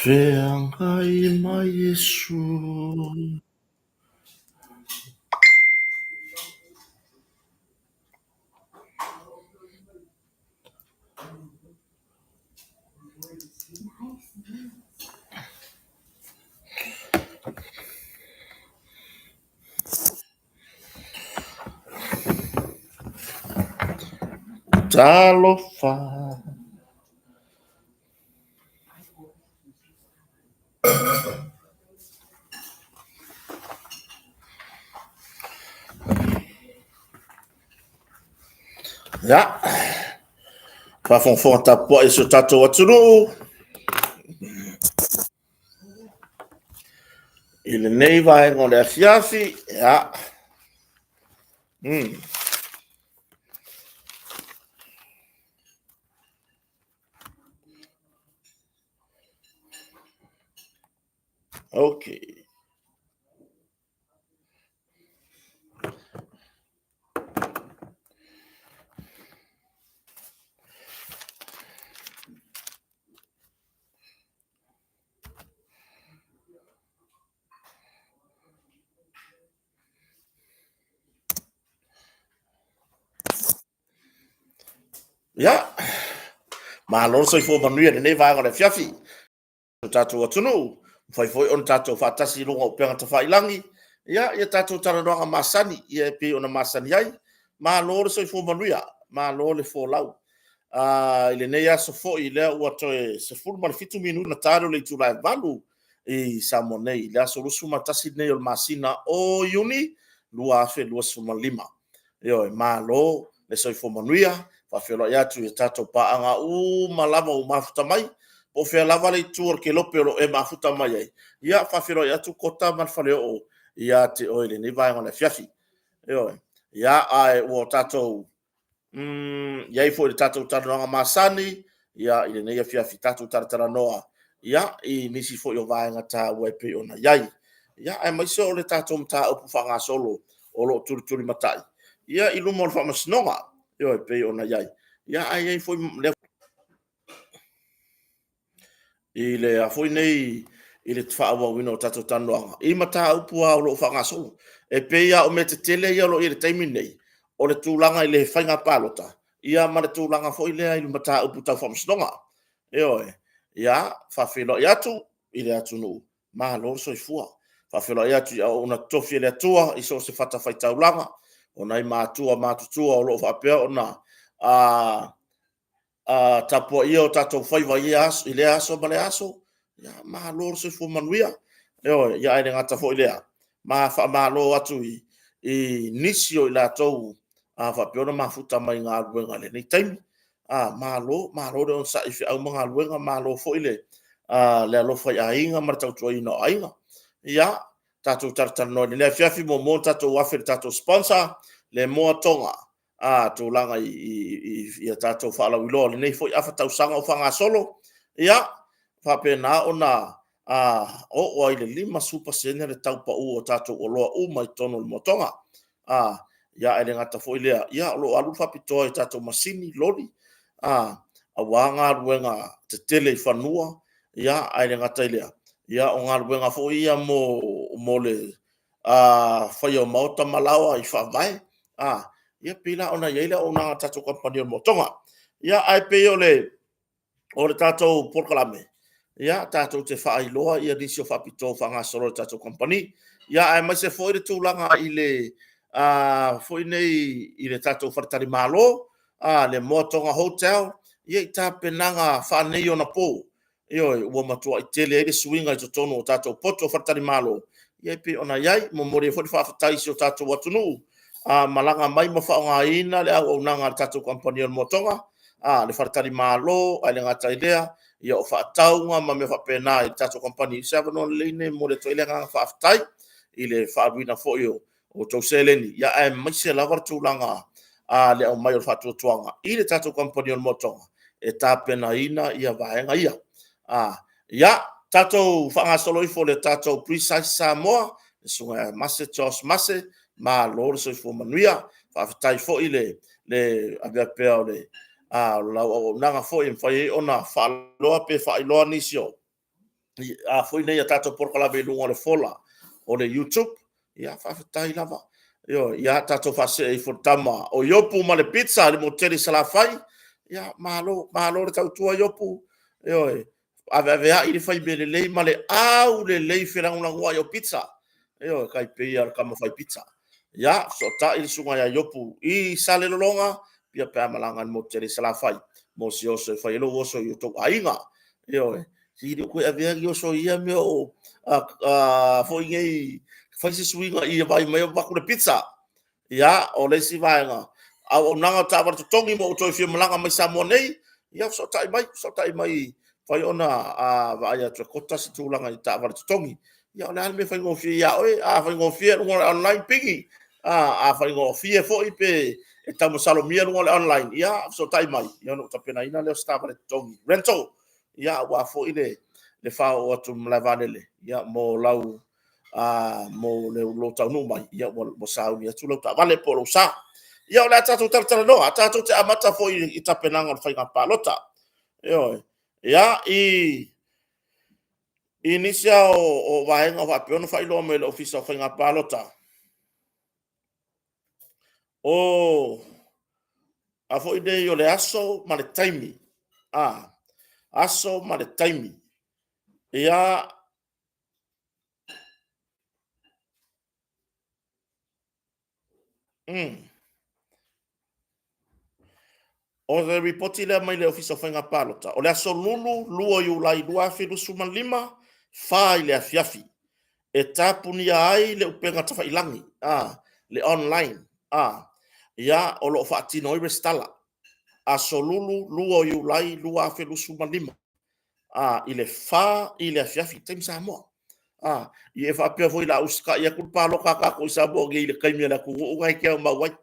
Feangai mai Yesu. Talofa. Ja. Whafonfonta po e so tatou atunu. I le nei vai ngone afiafi. Ja. Okay. Ja. Malor so fo manuia le nei vai ngone afiafi. Tatou atunu. Fai foi on tatou fatasi longa upenga te failangi. Ya, ia tatou taranoanga masani. Ia pe ona masani ai. Malor so fo manuia. Malor le fo lau. Ile nei aso fo i lea ua toe se fulu ma le fitu minu na taro le tu lai valu i samo nei le aso lusu matasi nei o le masina o yuni lua afe lua suma lima yo malo le soi fo manuia fa felo ya tu tato pa anga malava u mafuta mai o fe lava le tu or ke lope o e mafuta mai ai ya fa felo ya tu kota mal fale o ya te o ile ni vai ngona fiafi yo ya ai o tato iai foi le tatou talanoga masani ia i lenei afiafi tatou talatalanoa ia i nisi foi o vaega tāua e pei ona iai ia ae maise o le tatou mataupu faagasolo o loo tulituli matai ia i luma o le faamasinoga io e pei ona iai ia ae ai foi le i le a foi nei i le faauauina o tatou talanoaga i mataupu a o loo faagasolo e pei a o mea tetele ia o loo ia le taimi nei o le tulaga i le faiga palota ia ma le tulaga foʻi lea i le mataupu tau faamasinoga e oe ia faafeloaʻi atu i le atunuu malo le soifua faafeloaʻi atu ia ona tofi e le atua i so se fatafaitaulaga ona i matua matutua o loo faapea ona tapuaʻia o tatou faivaia aso i le aso ma le aso ia malo le soifua manuia e oe ia ai le gata foʻi lea ma faamālō atu i nisi o i latou faapea ona mafuta mai galuega lenei taimi malo le ona saʻi feʻau ma galuega malo foʻi le alofa i aiga ma le tautuaina o aiga ia tatou talatalanoa i lenei afiafi momo tatou afe le tatou sponsor le moatoga tulaga ia tatou faalauiloa lenei foʻi afa tausaga o faagasolo ia faapena ona oo ai le 5% le taupaʻu o tatou oloa uma i tono le moatoga ia e le gata foʻi lea ia o loo alu faapitoa i tatou masini loli auā galuega tetele i fanua ia ae le gata i lea ia o galuega foʻi ia mo le faia o maota malaoa i faavae ia pila ona iai le aunaga tatou kampani o le motoga ia ae pei o le tatou polokalame ia tatou te faailoa ia nisi o faapito faagasolo le tatou kampani ia ae maise foʻi le tulaga i le foi nei i le tatou faletali mālō le moatoga hotel ia i tapenaga faanei ona pō ioe ua matua i tele ai le suiga i totonu o tatou poto faletali mālō ia pe ona iai momolia foi le faafetaisi o tatou atunuu malaga mai ma faaogāina le auaunaga le tatou kampani o le moatoga le faletali mālō ae le gata i lea ia o faatauga ma mea faapena i le tatou kampani se avanoa lelei nei mo le toe leagaga faafetai i le faaluina foʻi o tau seleni ia e mai se lava tūlanga a le au mai o fatu tuanga i le tatou company o motonga e tapena ina ia vaenga ia ia tatou whangasolo i fo le tatou precise Samoa e sunga mase Charles mase ma lo so fo manuia whawhitai fo i le avea pea o le lau o nanga fo i mwhai ona whaaloa pe whailoa nisio foi nei a tatou porkalawe lunga le fola o le YouTube ia whawhitai lava Yo, ia tatou fase i fotama o yopu ma le pizza le moteli salafai. Ia malo le tautua yopu. Yo, ave i le fai bele lei ma le au le lei felangulangoa yo pizza. Yo, kai pe ar kama fai pizza. Ia, so ta i sunga ya yopu i sale lolonga pia pe malanga moteli salafai. Mo si oso fai lo oso yo to ainga. Yo, si di ko ave yo so ia me o foi ngei fai se suinga i vai mai baku le pizza ia o le si vai nga au nanga ta war tongi mo to fi malanga mai sa monei ia so tai mai fai ona vai atu kota se tulanga i ta war tongi ia le me fai ngo fi ia oi fai ngo fi no online pingi fai ngo fi fo i pe e tamo salomia no online ia so tai mai ia no tapena ina le sta war tongi rental ia wa fo i le fa o atu mlavanele ia mo lau mo le lo tau no mai ia mo sa ni atu lo ta vale po lo sa ia o la tatu tala no tatu te amata fo i tapenanga fai nga palota ia ia i inicia o vaenga va peona fai lo me le ofisa fai nga palota o a fo ide yo le aso ma le taimi aso ma le taimi ia o le ripoti le mai le ofisa whainga palota. O le aso lulu, lua i ulai lua whiru suma lima, wha i le afiafi. E tapuni ai le upenga tafa ilangi, le online, ia o lo whaatino i restala. Aso lulu, lua i ulai lua whiru suma lima, i le wha i le afiafi, taimi sa moa. I e whapea voi la usika i a kulpalo kakako i sa moa nge i le kaimia la kungu ungai kia mawai.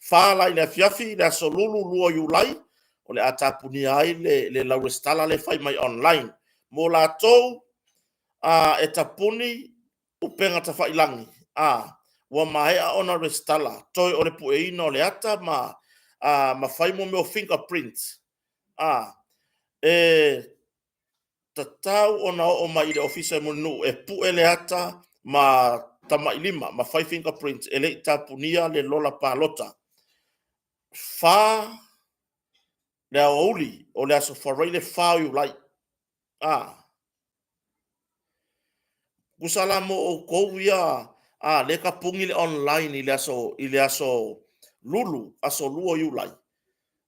Fala i le afiafi le aso lulu lua iulai o le atapuni ai le laurestala le fai mai online mo latou e tapuni upenga ta failangi ua mahea ona restala toi o le pueina o le ata ma fai mo meo fingerprint e tatau ona o mai i le ofisa mo nu e pue le ata ma tamai lima ma fai fingerprint e le tapunia le lola palota fa le auli o le aso fareile fa you like kusala mo o kovia le ka pungi le online i le aso lulu aso luo you like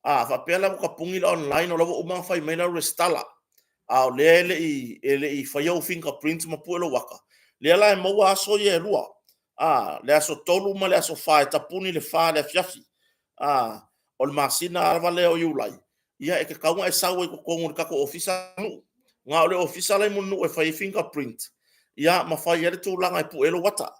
fa pela mo ka pungi le online o lo uma fai mena restala o le i fa yo fingerprint mo puelo waka le la mo aso ye lua le aso tolu ma le aso fa e tapuni le fa le fiafi o le masina arva le o yulai ia e ke kaunga e sau e kokongu ka ko ofisa nu nga o le ofisa lai munu e fai fingerprint ia ma fai ele tu langa e puelo wata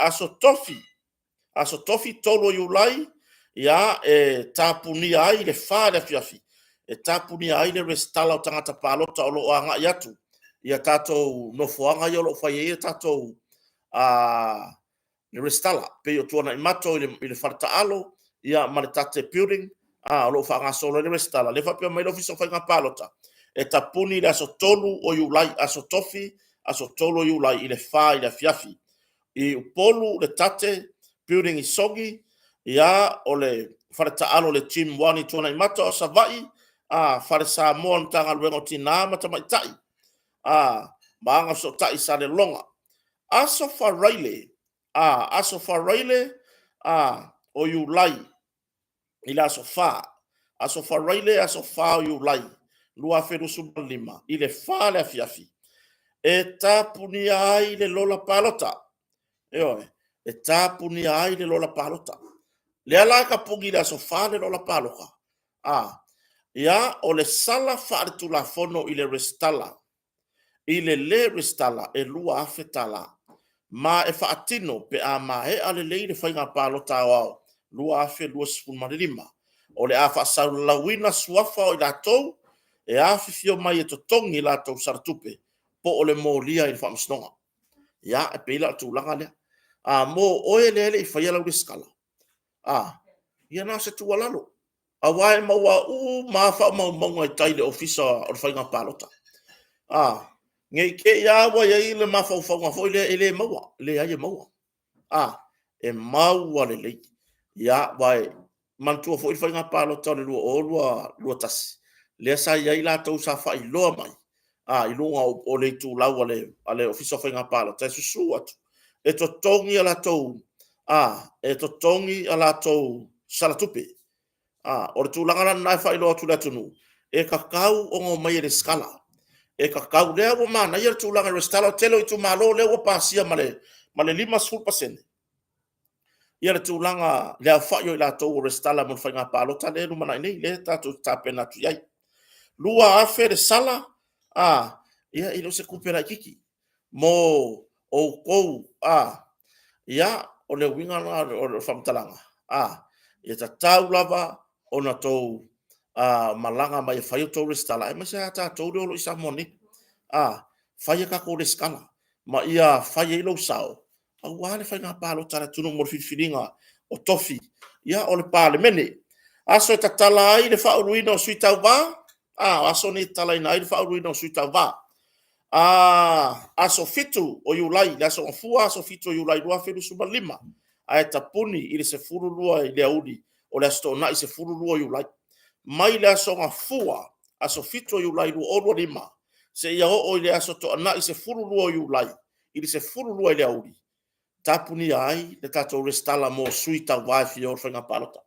aso tofi tolo yulai ia e tapuni ai le fa le fiafi e tapuni ai le restala o tangata palota o lo anga iatu ia tato no foanga yo lo fai e tato le restala pe o tuana i mato i le farta alo ia malitate building lo fa nga solo le restala le fa pe mai office fa nga palota e tapuni le aso tolu o yulai aso tofi aso tolu yulai i le fa i le fiafi i polu le tate building i sogi ia o le farta alo le team wani tuana i mato o savai fare sa mo tanga luengo tina mata mai tai maanga so tai sa le longa aso faraile o yulai i la aso faraile aso fa o yulai lua feru lima i le fa le afiafi e tapuni ai le lola palota e tapuni ai le lola palota le ala ka pungi le aso fa le lola paloka ia o le sala fa tu la fono i le restala i le restala e lua afetala ma e whaatino pe a ma he ale leire whainga pālota au lua afe lua sifun maririma. O le a whaasau lawina suafa o i rātou, e a whiwhio mai e to tongi rātou saratupe, po o le mō lia i le whamasnonga. Ia, e peila tu langa lea. Mō oe le ele i whaialau le skala. Ia nā se tua lalo. A wae maua ma wha maunga i taile ofisa o le whainga pālota. Ngai ke ia wa ia i le mawhauwhaunga fo ele maua, le ai e maua. E maua le lei. Ia, wae, mantua fo i whainga pālota le lua o lua tasi. Lea sa iai lātou sa wha i loa mai. I lunga o le tu lau ale ofisa o whainga pālota. E susu atu. E to tongi a lātou. E to tongi a lātou salatupe. O le tu langana nai wha i loa tu le tunu. E kakau o ngō mai e le skala. E kakau lea wa mana. Ia le tu langa le stala telo i tu malo lea wa pasia male 5%. Ia le tu langa lea wha i lātou o le stala mon whainga pālota le rumana nei le tātou tāpena tu iai. Lua afe le sala. Ia ilo se kupera kiki. Mo o kou. Ia o le winga o le whamtalanga. Ia ta tau lava o na tau malanga mai whai o tau le stala. E masa ta tau le olo isa moni. Whai ka ko le skala. Ma ia whai ilo sao. Au wale whai ngā pālo tara tunu mo whiwhiringa o tofi. Ia o le pāle mene. Aso e ta tala ai le whauruina o sui tau wā. Aso ni tala ina ai le whauruina o sui tau wā. Aso fitu o iulai, le aso ngafua aso fitu o iulai rua whiru suma 5. Ae tapuni i le se furulua i le auri, o le asto na i se furulua iulai. Mai le aso ngafua aso fitu o iulai rua orua 5. Se ia o i le aso to na i se furulua iulai, i le se furulua i le auri. Tapuni ai, le tato restala mo sui tau vai fia or whainga palota.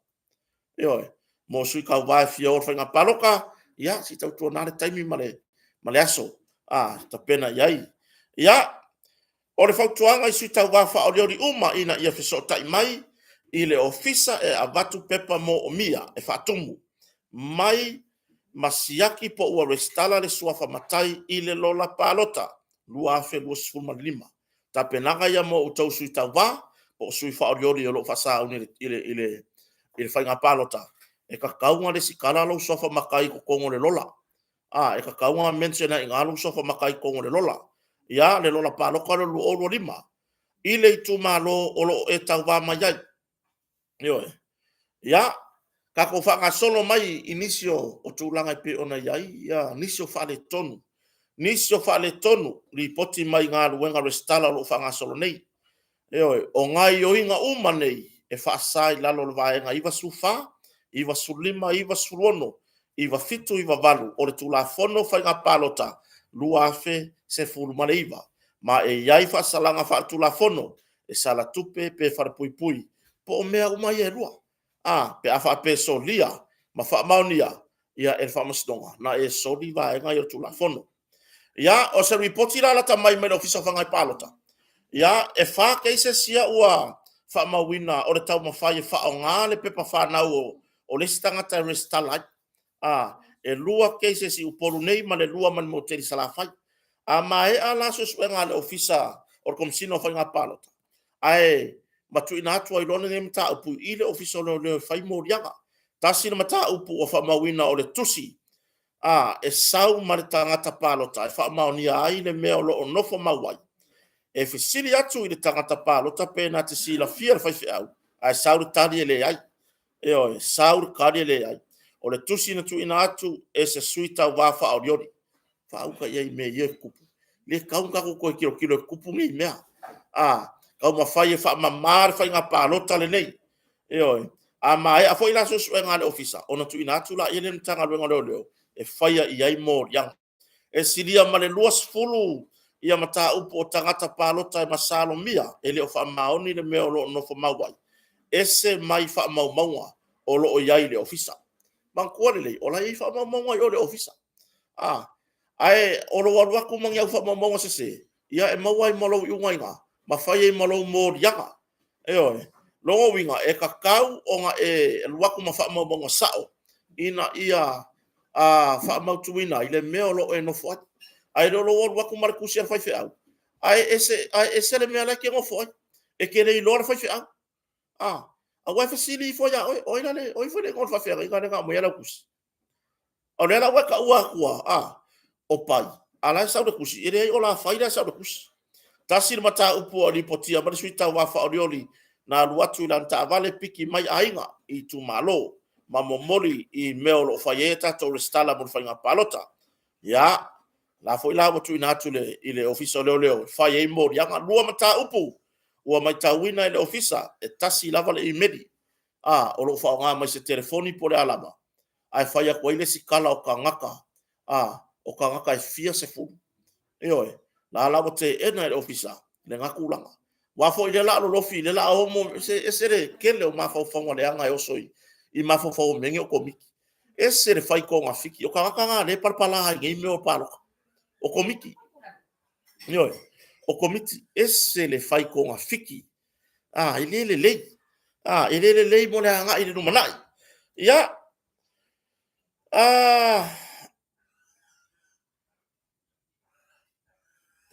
Ioe, mo sui kau vai fia or whainga paloka, ia, si tau tua nare taimi male aso. Ta pena iai. Ia, o le whautuanga i sui tau wafa o leori uma ina ia whesotai mai, i le ofisa e avatu pepa mo o mia, e whatumu. Mai masiaki po ua restala le suafa matai i le lola palota, lua afe lua sifuma 5. Ta penanga ia mo utau sui tau wa, po sui wha o leori o lo whasa au i le whainga palota. E ka kaunga le sikala lo suafa makai ko kongo le lola. E ka kaunga mensiona i ngālu sofa makai kongo le lola. Ia, le lola pāloka le lu olu 5. I le itu malo olo e tau wā mai ai. Ioe. Ia, ka ko whanga solo mai inisio o tūlanga i pe ona iai. Ia, nisio whale tonu. Nisio whale tonu li poti mai ngā ruenga restala lo whanga solo nei. Ioe, o ngai o inga uma nei e whaasai lalo le vaenga iwa su wha, iwa su 5, iwa su 1. Iwa fitu iwa valu o le tula fono whainga palota lua afe se furu male iwa. Ma e iai whaasalanga wha tula fono e sala tupe pe wharapui po o mea umai e rua. Pe a wha pe so lia ma wha maunia ia e whamastonga na e so li vaenga i o tula fono. Ia o se ripoti la lata mai mele ofisa whangai palota. Ia e wha keise sia ua wha mawina o le tau mawhai e wha o ngā le pepa whanau o le stangata restalai. E lua keise si uporu nei ma le lua man mo teri salafai. Ma e ala so suenga le ofisa o komsino whainga palota. Matu ina atua i lona ne mta upu i le ofisa o le whai morianga. Tasi na mata upu o whamawina o le tusi. E sau ma le tangata palota. E whamaunia ai le mea o lo o nofo mawai. E fisili atu i le tangata palota pe na te sila fia le whaifi au. Sau le tari e le ai. Sau le kari e le ai. O le tusi na tu ina atu e se suita wafa o riori. Whauka iei me ie kupu. Le kaunga ko koe kilo kupu ngi mea. Kau mawhai e wha mamare whai ngā pālota le nei. Ma e a fwoi la susu e ngā le ofisa. O na tu ina atu la i le mtanga luenga leo leo. E whaia i ai mō rianga. E siria ma le luas fulu ia mata upo o tangata pālota e masalo mia. E le o wha maoni le mea o lo nofo mawai. Ese mai wha mau maunga o lo o iai le ofisa. Mangkua lei, ola i wha maunga i o le ofisa. O lo waruaku mangi au wha maunga sese. Ia e mawai malo i unga inga. Ma whai e malo mō rianga. Longo winga e kakau o nga e luaku ma wha maunga sao. Ina ia wha mautuina i le mea o lo e nofo atu. Lo waruaku marikusi ar whai whi au. ai ese le mea la ke ngo foi e ke le lor fa fa a wa fa sili foi ya oi na le oi foi le ngo fa fa ga nga mo ya la kus o le la wa ka ua kua o pai ala sa de kus ire o la fa ira sa de kus tasi le mata upu o li potia ma sui tau wa fa o li na luatu lan ta vale piki mai ainga i tu malo ma momoli i meolo fa yeta to restala mo fa nga palota ya la foi la motu ina tule ile ofisa leo fa ye mo ya nga lua mata upu ua mai tauina ile ofisa e tasi lava le imedi o lo fa nga mai se telefoni po le alama ai fa ya ko ile sikala o kangaka o kangaka e fia se fu e la la bote e na ile ofisa le ngakulanga wa fo ile la lo fi le la o mo se esere kele o ma fa fa mo le anga yo soi i ma fa fa o mengi o komiki esere fai ko nga fiki o kangaka nga le palpala ngai me o palo o komiki yo o komiti ese le fai ko nga fiki ile le lei mo le anga ile no manai ya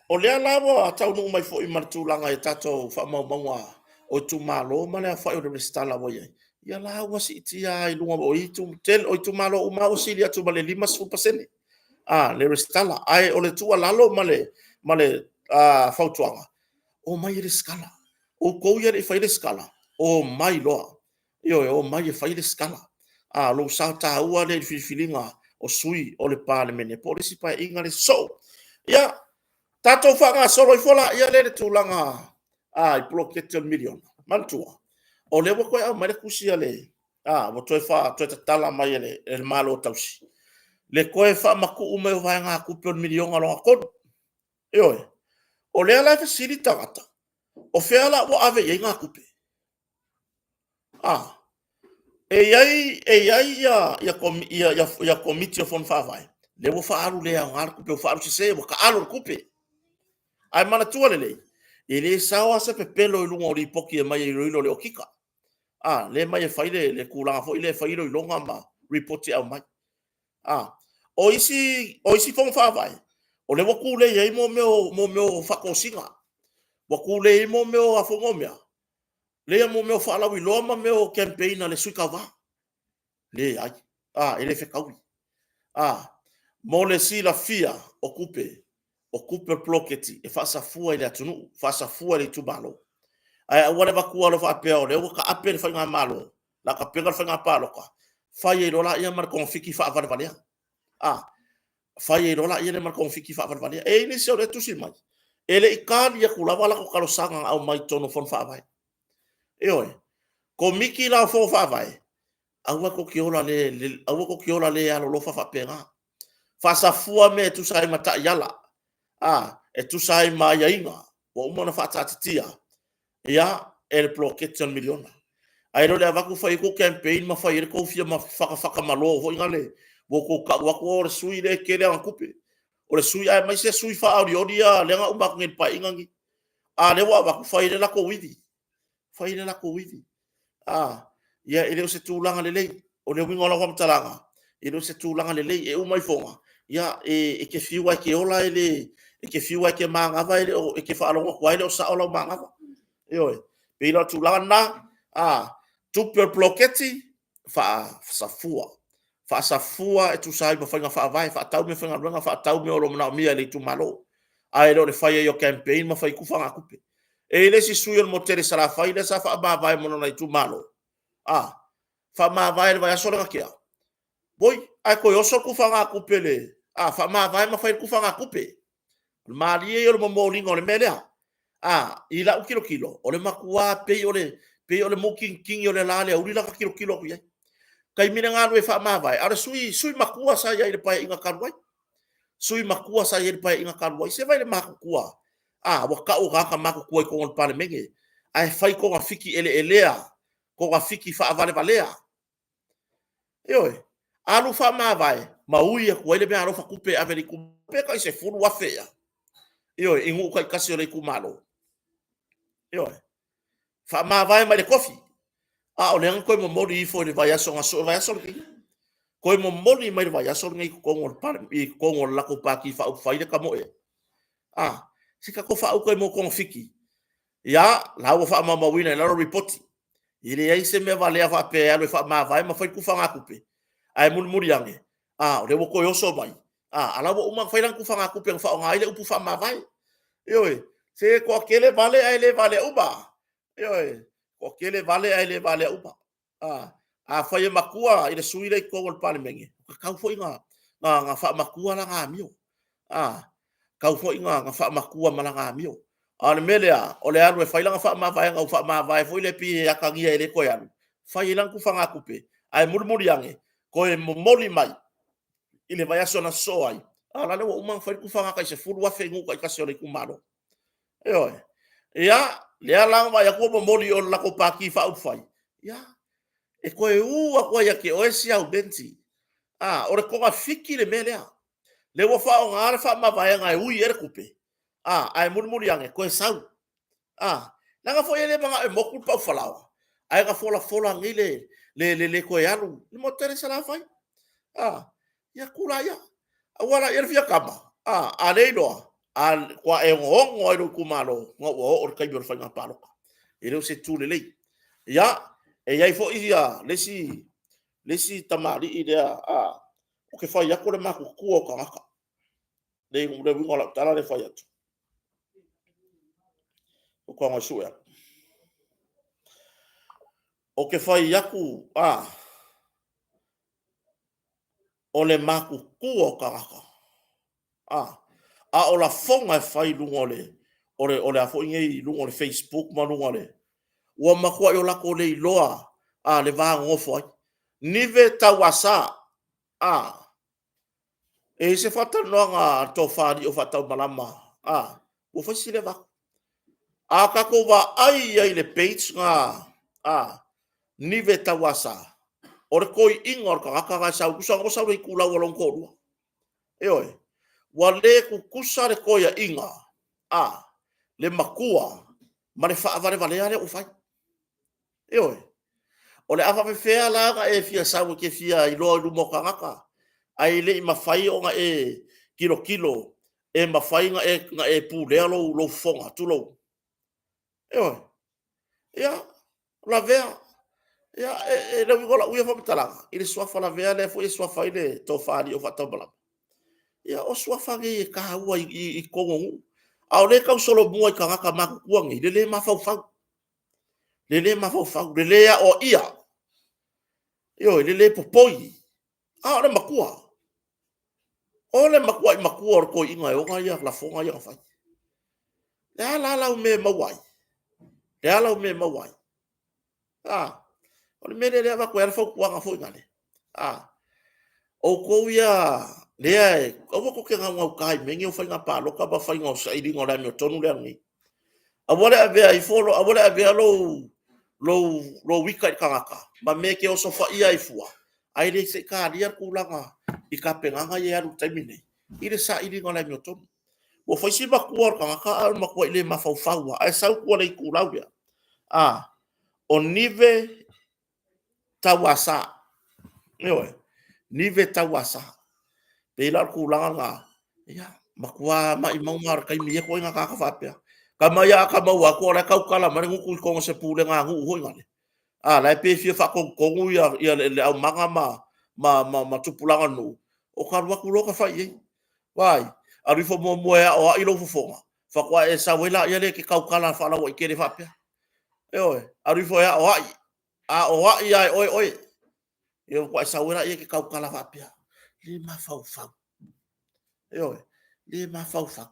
o le lawa tau no mai fo i martulanga e tato fa mau o tu malo ma le fa o le stala wo ya la wa si tia i lunga o i tu tel o tu malo o ma o si tu male 5% le stala ai o le tu lalo male fautuanga o mai le skala o ko ia le fa le skala o mai loa o mai fa le skala lo sa ta ua le filinga o sui o le parliament e polisi pa inga le so ya tato whanga solo i fola ia le tūlanga i bloketel million mantua o le wako au mai kusi ale mo toi fa toi tala mai le malo tausi le koe fa maku ume o vai ngā kupion million alo akon o le ala facilita gata o feala o ave i ngā kupe ia komiti o fon fa vai le wo fa alu le ngā kupe o fa alu se wo ka alu kupe ai mana tua lele ele sawa se pepelo i lunga o li poki e mai i roilo le okika le mai e faile le kulanga fo ile failo i longa ma report au mai o isi fong fa vai o le waku le ye mo meo fako singa waku le mo meo afongo mea le mo meo fa la wi loma meo campaign le suikava le ai ele fe kawi mo le sila fia o kupe ploketi e fasa fua ile atunu fasa fua ile tubalo ai whatever ku lo fa peo le ka ape le fanga malo la ka pega fanga palo ka fai lo la ia mar konfiki fa va valia fai lo la ia mar konfiki fa va valia e ni se o le tusi mai ele ikali ya kula wala ko kalo sanga au mai tono fon fa vai ko miki la fo fa vai au ko kiola le alo lo fa pega fasa fua me tu sai mata yala e tu sai mai ainga o umana fa tatitia ia el bloketel miliona ai ro le avaku fai ko campaign ma fai ko fia ma faka malo ho ingale wo ko o sui le kele an kupe o le sui ai mai se sui fa audio dia le nga umak ngin pa ingangi le wa avaku fai le la ko widi ia ele o se tulanga le o le winga la talanga ele o se tulanga le e o mai fonga ia e ke fiwa ke ola ele e ke fiwa ke manga vai o e ke fa lo ko ile o sa ola manga pila tulana tu per bloketi fa safua e tu sai ma fanga fa vai fa tau me fanga runga fa tau me o lo na mia le tu malo ai lo le fai yo campaign ma fai ku fanga kupe e le si suyo mo tere sala fai le sa fa ba vai mo na tu malo fa ma vai le vai so le kia boy ai ko yo so ku fanga kupe le fa ma vai ma fai ku fanga kupe mali e yo mo lingo le melea i la kilo o le makua pe o le moking king o le lale o la kilo ku ye kai mina nga e fa ma vai ara sui makua sa ia le pai inga kanwai sui makua sa ia le pai inga kanwai se vai le makua wa ka o ka makua ko on pale menge ai fai ko nga fiki elea ko nga fiki fa valea alu fa ma vai ma uia ko ele be aro fa kupe averi kupe kai se fulu wa fea ingu kai kasi o le kumalo fa ma vai mai le kofi o le ko mo mori fo le vai aso ki ko mo mori mai vai aso ngai ko ngol par i ko ngol la ko pa ki fa le kamo sika ko fa ko mo ko fiki ya la wo fa ma wina la report ile ai se me vale fa pe alo fa ma vai ma foi ku fa ngakupe ai muri yange o le ko yo so mai ala wo uma fa lang ku fa ngakupe fa ngai le upu fa ma vai yo se ko kele vale ai le vale uba yo ko kele vale ai le vale uba fa ye makua ile suile ko gol pale mengi ka foi nga fa makua la nga mio ka foi nga fa makua mala nga mio ale melea o le alu e failanga fa ma vai nga fa ma vai foi le pi ya ka ngia ile ko ya failang ku fa nga kupe ai murmuri yange ko e moli mai ile vai aso na so ai ala le uma fa ku fa nga ka se fulu wa fengu ka se ole ku malo yo ya le ala va ya ko moli o la ko pa ki fa u fai ya e ko e u ko ya ke o esi au benti ore ko ga fiki le melea le wo fa o nga fa ma vai nga u yer kupe ai murmuri yange ko e sau nanga foi ele manga e moku pa falawa ai ga fola ngile le ko yalu ni mo tere sala fai ya kula ya awala yer fia kama ale no al kwa e ngongo ro kumalo ngo o kai ber fanga palo ele se tu le ya e yai fo ia lesi tamari idea o ke fai ya ko le maku ku o ka le ngola tala le fai atu ko ngo suya o ke fai yaku o le maku kuo karaka o la fonga fai lungole o le afo inge lungole Facebook ma lungole ua makua yo lako le iloa le va ngofo nive tawasa e se fata noanga to fari o fata malama o fasi le va kako va ai le page nga nive tawasa ore koi ingor ka sa kusa ko sa ri kula wolong ko wale ku kusa re koia inga le makua mare fa vale ale o fai ole ava fe fea la ga e fia sa ke fia i lo lu mo ka ai le ma fai o nga e kilo e ma fai nga e pu le lo fonga tu lo ya la vea ya le vigola uia fa tala ile swa fa la vea le fo e swa fa ile to fa di o fa to bla ya o swa fa ge ka ua i kongo au le ka solo mo ka ka ma ku ngi le ma fa le ma fa le ya o ia le popoi le makua o le makua ko inga o nga ya la fonga ya fa la me mawai la me mawai o le mele le va ko ya fo ku nga fo ngale o ko ya le ai o ko ke nga ngau kai mengi o fa nga pa lo ka ba fa nga sa idi ngora mi tonu le ngi abole ave ai folo abole ave lo wika kangaka ma me ke o so fa ia i fua ai le se ka dia kulanga i ka penganga ye aru taimine i le sa idi ngora mi tonu o fa si ba kuor kangaka ma ko ile ma fa fa ai sa ku le kulau ya o nive tawasa nive tawasa pela kulanga ya makua mai maungar kai mi ko nga ka fa pe kama ya kama wa ko la ka kala mare ngu ko se pule nga ngu ho ngale la pe fi fa ko ngu ya le au manga ma tupulanga no o ka wa ku lo ka fa ye wai ari fo mo ya o i lo fo fa ko e sa wela ya le ke ka kala fa la wa ke le fa pe ari fo ya o ai oi yo ko sa wela ye ke ka kala fa pe le ma fa le ma fa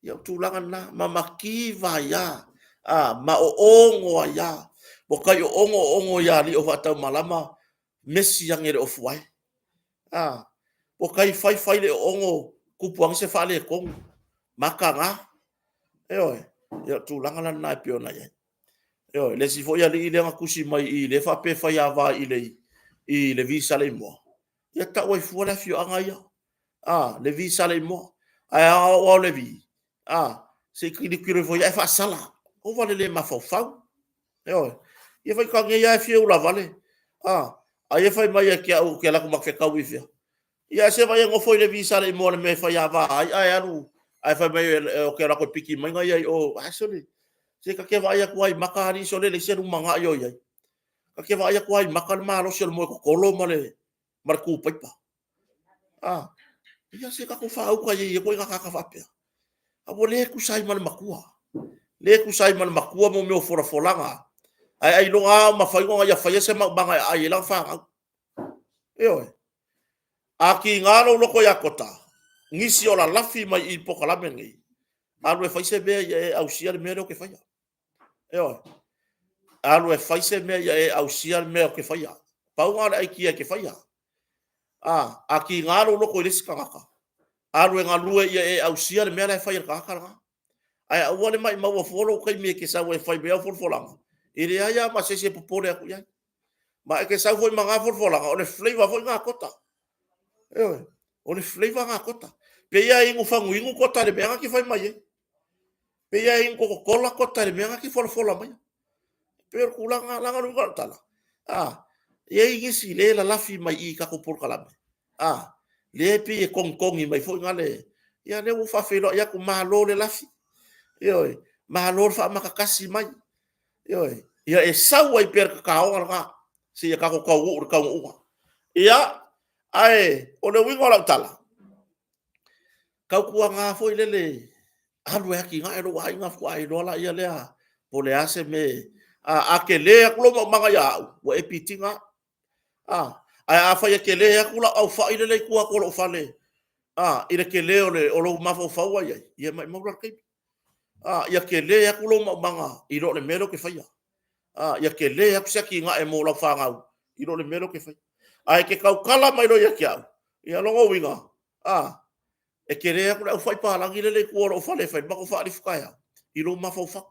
ya tulanga na mamaki va ya ma o ongo ya bo kai o ongo ya li o vata malama mesi yang ere of wai bo kai fai le ongo kupuang se fale kong makanga ya tulanga na piona ya le si fo ya le ile ngakusi mai i le fa pe fa ya va i le visa le mo ya ta wai fu la fio anga ya le visa le mo o le vi se kiri foi e fa sala o vale le ma fa e vai ka nge ya fie ula vale e fai mai ke au ke la ko ma fe ka wi fia ia se vai ngo foi le visa le mo le me fa ya va ai aru ai fa mai o ke ra ko piki mai ngai ai o asole se ka ke vai ku ai makari so le se manga yo ai ka ke vai ku ai makal ma lo se mo ko kolo male mar ku pai pa ia se ka ko fa au ka ye ko ka ka fa pe a bo le ku sai mal makua le ku sai mal makua mo me fora folanga ai lo nga ma fa ngo ya fa se ma banga ai la fa yo aki ngalo lo ko ya kota ngisi ola lafi mai I pokalame ngi alu e faise be e au sia le mero ke faya yo alu e faise me e au sia le mero ke faya pau ngala ai kia ke faya aki ngalo lo ko riska kaka alu ngalu e au sia le mero e faya kaka ai awole mai mau folo kai me ke sa we fai be fol folang ile aya ma se popole aku ya ma ke sa foi manga fol folang o le flavor foi nga kota yo o le flavor nga kota pe ia ingu fangu ingu kota le benga ki fai mai pe ia ingu kola kota le benga ki fol fola mai per kula nga langa lu tala ye ingi si le la lafi mai I ka ko por kala le pe e kong kong I mai foi nga le ia le u fa felo ia ku malo le lafi yo malo fa makakasi mai yo ia e sau ai per ka o nga si ka ko ka u ia ai o le wingo la tala ka ku nga foi le alu ki nga ero ai nga fu ai lo la ia le po le ase me a ke le ku lo manga ya o e pitinga a fa ke le ku la au fa ile le ku ko lo fa le ile ke le o lo ma fo fa wa ia mai mo ra kai ia ke le ku lo manga I lo le melo ke fa ia ke le ku sa ki nga e mo la fa nga I lo le melo ke fa ai ke kau kala mai lo ia ke au ia lo winga e ke rea kula ufai palangi le ku ora ufale fai bako fa alifukaya I lo ma fa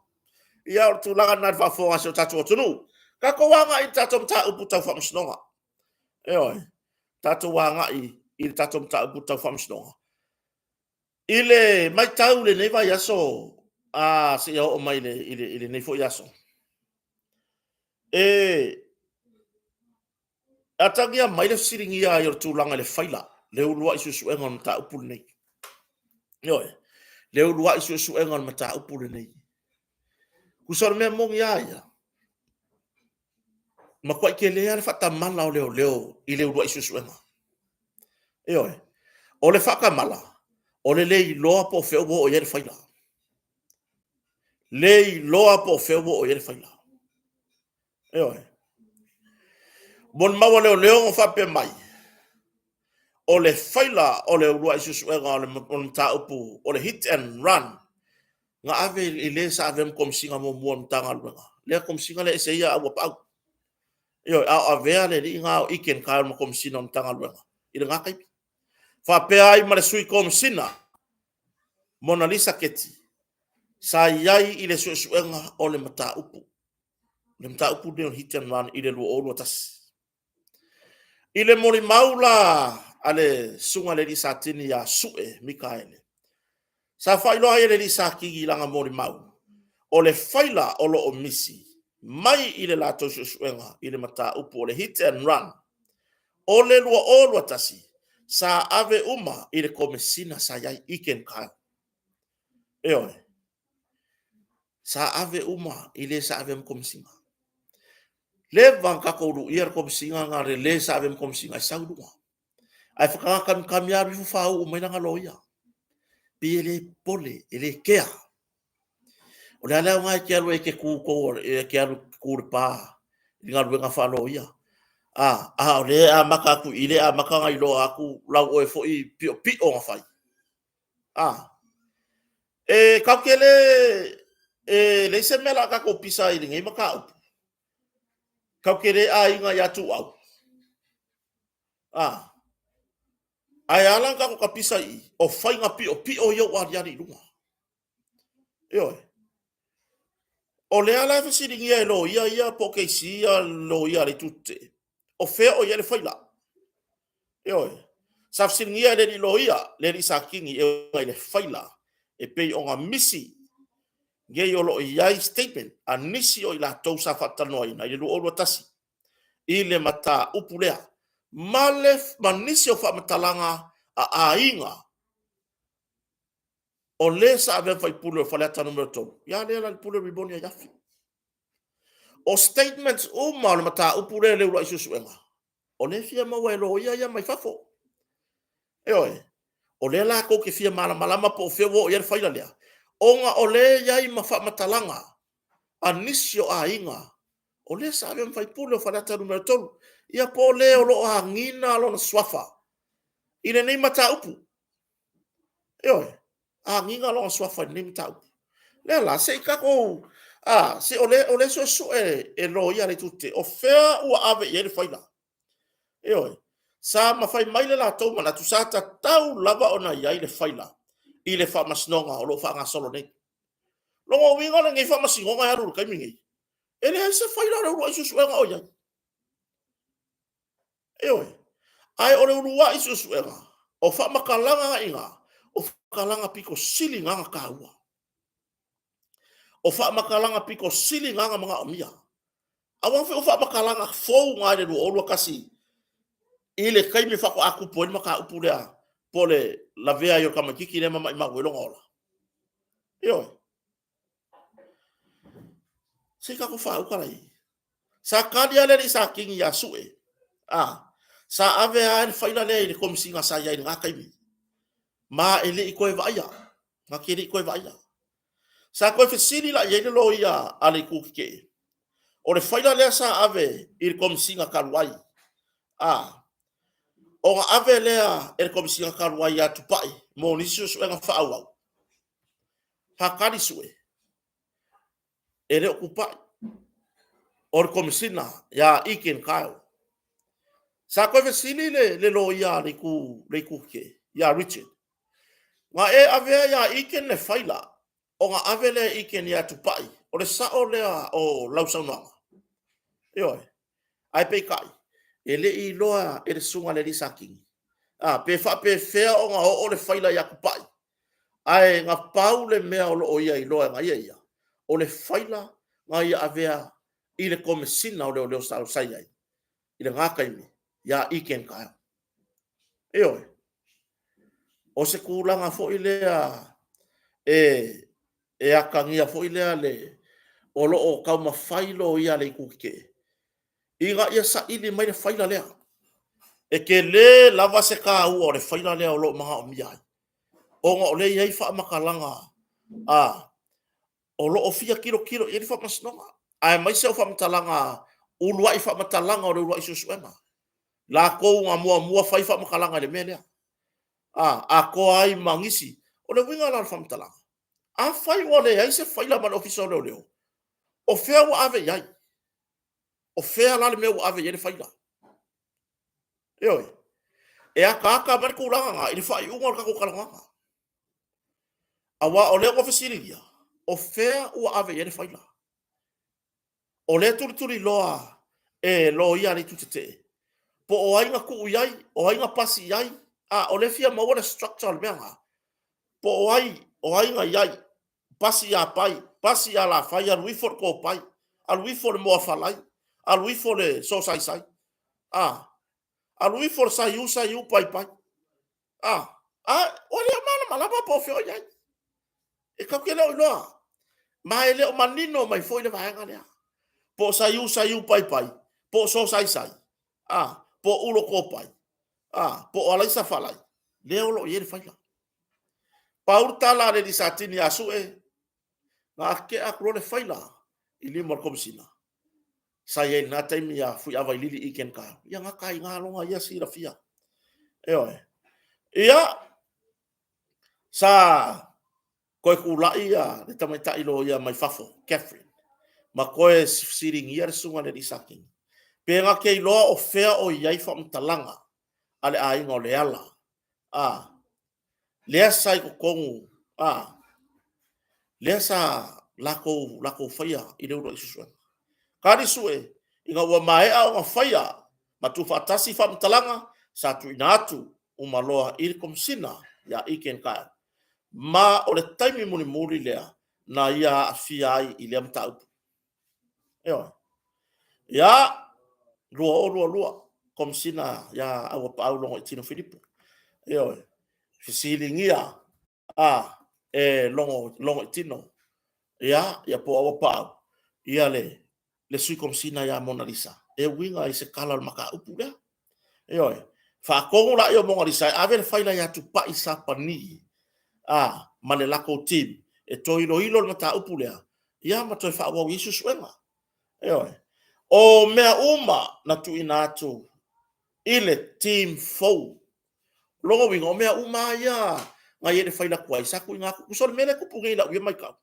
ia o tu langa na fa fo aso tatu tunu ka ko wanga I tatu mta upu tau fa msnonga tatu wanga I tatu mta upu tau fa msnonga ile mai tau le nei vai aso se o mai ile nei fo yaso atangia mai le siringi ia I tu langa le faila le ulua isusu engon ta upu nei le ulua isusu engon mata upu nei kusor me mong ia ma kwa ke le ala fata mala o leo I le ulua isusu engon o le faka mala o le loa po feo o ia le faila le loa po feo o ia le faila bon mawa leo fa pe mai o le faila o le ulua isusu engon o le mta upu o le hit and run nga ave ile sa ave kom singa mo mo tanga luenga le kom singa le se ia wa pa ave le nga iken ka mo kom sina tanga luenga ile nga kai fa pe ai ma le sui kom sina Mona Lisa keti sa yai ile suenga o le mta upu de hit and run ile lu o tas ile mori maula ale sunga le di satini ya sue Mikaele sa failo ai le di sakigi langa mori mau o le faila o lo o misi mai ile la to suenga ile mata upu o le hit and run o le lua o lua tasi sa ave uma ile komesina sa yai iken ka sa ave uma ile sa ave komesina le vanka ko lu ier komesina nga le sa ave komesina sa lu ai fa kam ya bi fa o mai nga loia pile pole ele kea o le ala nga ke alu ke ku ko ke alu kurpa nga lu nga fa loia o le maka ku ile maka nga ilo aku la o e fo I pi o nga fai ka kele le se mela ka ko pisa I ngai maka ka kele nga ya tu au ai ala ka ko pisa I o fai nga pi o yo wa ya ni lunga o le ala fa si ngia lo ia po ke si lo ia le tutte o fe o ia le fai la sa si ngia le lo ia le ri sa kingi e le fai la e pe o nga misi ge yo lo ia statement anisi o ila to sa fata no ina le lo tasi I le mata upulea malef manisi o fa matalanga a inga o le sa ave fai pulo fa le tanu me to ya le la pulo riboni ya fi o statements o ma le mata o pure le ro isu suenga o le fia ma welo ya mai fafo e oi o le la ko ke fia mala malama po fe wo ya fai la le onga o le ya i ma fa matalanga anisio a inga o le sa ave fai pulo fa le tanu me to ia po le o lo angina lo na swafa ina nei mata upu e oi anginga lo swafa nei mata upu le la se ka ko se ole so e lo ia le tutte o fea o ave ia le faila e oi sa ma fai mai le la to mana tu sa ta tau lava ona ia le faila i le fa masnonga o lo fa nga solo nei lo o winga le ngai fa masinga ya ru kai mingi ele se faila le ro isu suenga o ia e oi ai o le urua isu suenga o fa makalanga inga o kalanga piko sili nga ka ua o fa makalanga piko sili nga mga omia awan fe o fa makalanga fo nga le ro kasi ile kai me fa ko aku po maka upura pole la vea yo kama kiki le mama ma welo ngola yo se ka ko fa o kala sa kadia le sa king ya sue sa ave an faila le kom singa sa ya nga kai ma ele ko va ya ma kiri ko va ya sa ko fe sili la ye lo ya ale ku ke o le faila le sa ave il kom singa kalwai o nga ave lea e kom singa kalwai ya tupai mo ni su nga fa au hakari sue ele okupa or komisina ya iken kao sa ko ve sili le lo ya le ku ke ya Richard nga e ave ya iken le faila o nga ave le iken ya tupai o le sa o le o lausana yo ai pe kai ele i loa e le sunga le saking pe fa pe fe o nga o le faila ya kupai ai nga pau le mea o lo ia i loa nga ia o le faila nga ia avea i le komisina o le sa sai ai i le ngaka imi ya iken kai oi o se kulanga fo i lea e akangia fo i lea le o lo o kau mafailo ia le kuke inga ia sa ili mai le faila lea e ke le lava se ka u o le faila lea o lo maha o miai o nga o le iai fa makalanga o lo o fia kilo i le fa masnonga ai mai se o fa matalanga ulua i fa matalanga o le ulua i susuenga la ko nga mua fai fa makalanga le mele a ko ai mangisi o le winga la fa matalanga a fai o le ai se fai la man official le o fea wa ave yai o fea la le me wa ave yai fai la oi e a ka bar ko langa i fai unga ka ko kalanga awa o le official ia o fea wa ave yai fai la o le turi loa e lo ia ni tutete po o ainga ku yai o ainga pasi yai o le fia ma wala structural menga po o ainga yai pasi ya pai pasi ya la fai al wifor ko pai al wifor mo falai al wifor le so sai al wifor sai u pai pai o le mala po fio yai e ka ke lo ma ele o manino mai foi le vai ngale po sai u pai pai po so sai po ulo ko pai po ala sa falai le o lo ye fai la paur tala le disatini asu nga ke akro le faila i lima komisina saya na taimi ya fu ava lili iken ka ya nga kai nga longa ya si rafia ia sa ko ku la ia le tamai lo ia mai fafo Catherine ma ko e sitting here sunga le disaking pe nga ke lo o fea o ia fa mtalanga ale ai ngo le ala le sai ko kongu le sa lako faia i le uro isu kari sue inga ua mai au faia matu fatasi fa mtalanga sa tu inatu umaloa il komsina ya iken ka ma o le taimi muri lea na ia afiai i le mtau ya lua komsina ya au longo tino Filipo fisilingia longo tino ia po awa pau ia le sui komsina ia Mona Lisa e winga i se kala maka upu le oi fa kongo la yo Mona Lisa ave le faila ia tu pa isa pani male lako tim e toilo ilo mata upu le ia ma toi fa wa Jesus wenga oi o mea uma na tu inatu ile team fou longo winga o mea uma ia ngai ele faila kwa isa ku nga ku so mele ku pungi la wi mai ka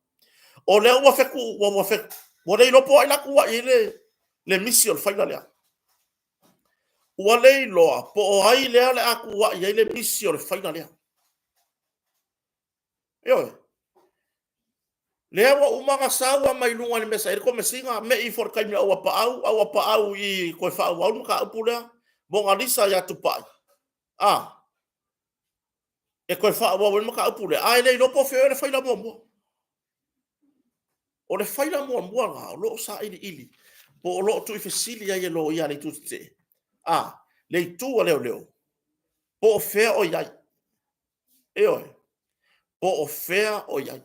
o le wa fe ku wa fe mo le lo po ila ku wa ile le mission faila le wa le lo po ai le ale aku wa ile mission faila le yo le wa uma nga sawa mai lunga le mesa ko mesinga me I for kai me o pa au I ko fa wa ka pula mo ngalisa ya tu pa e ko fa wa mo ka pula ai le lo po fe le faila mo o le faila mo nga lo sa ili po lo tu ifesili ya lo ya le tu te le tu o leo po fe o ya po o fe o ya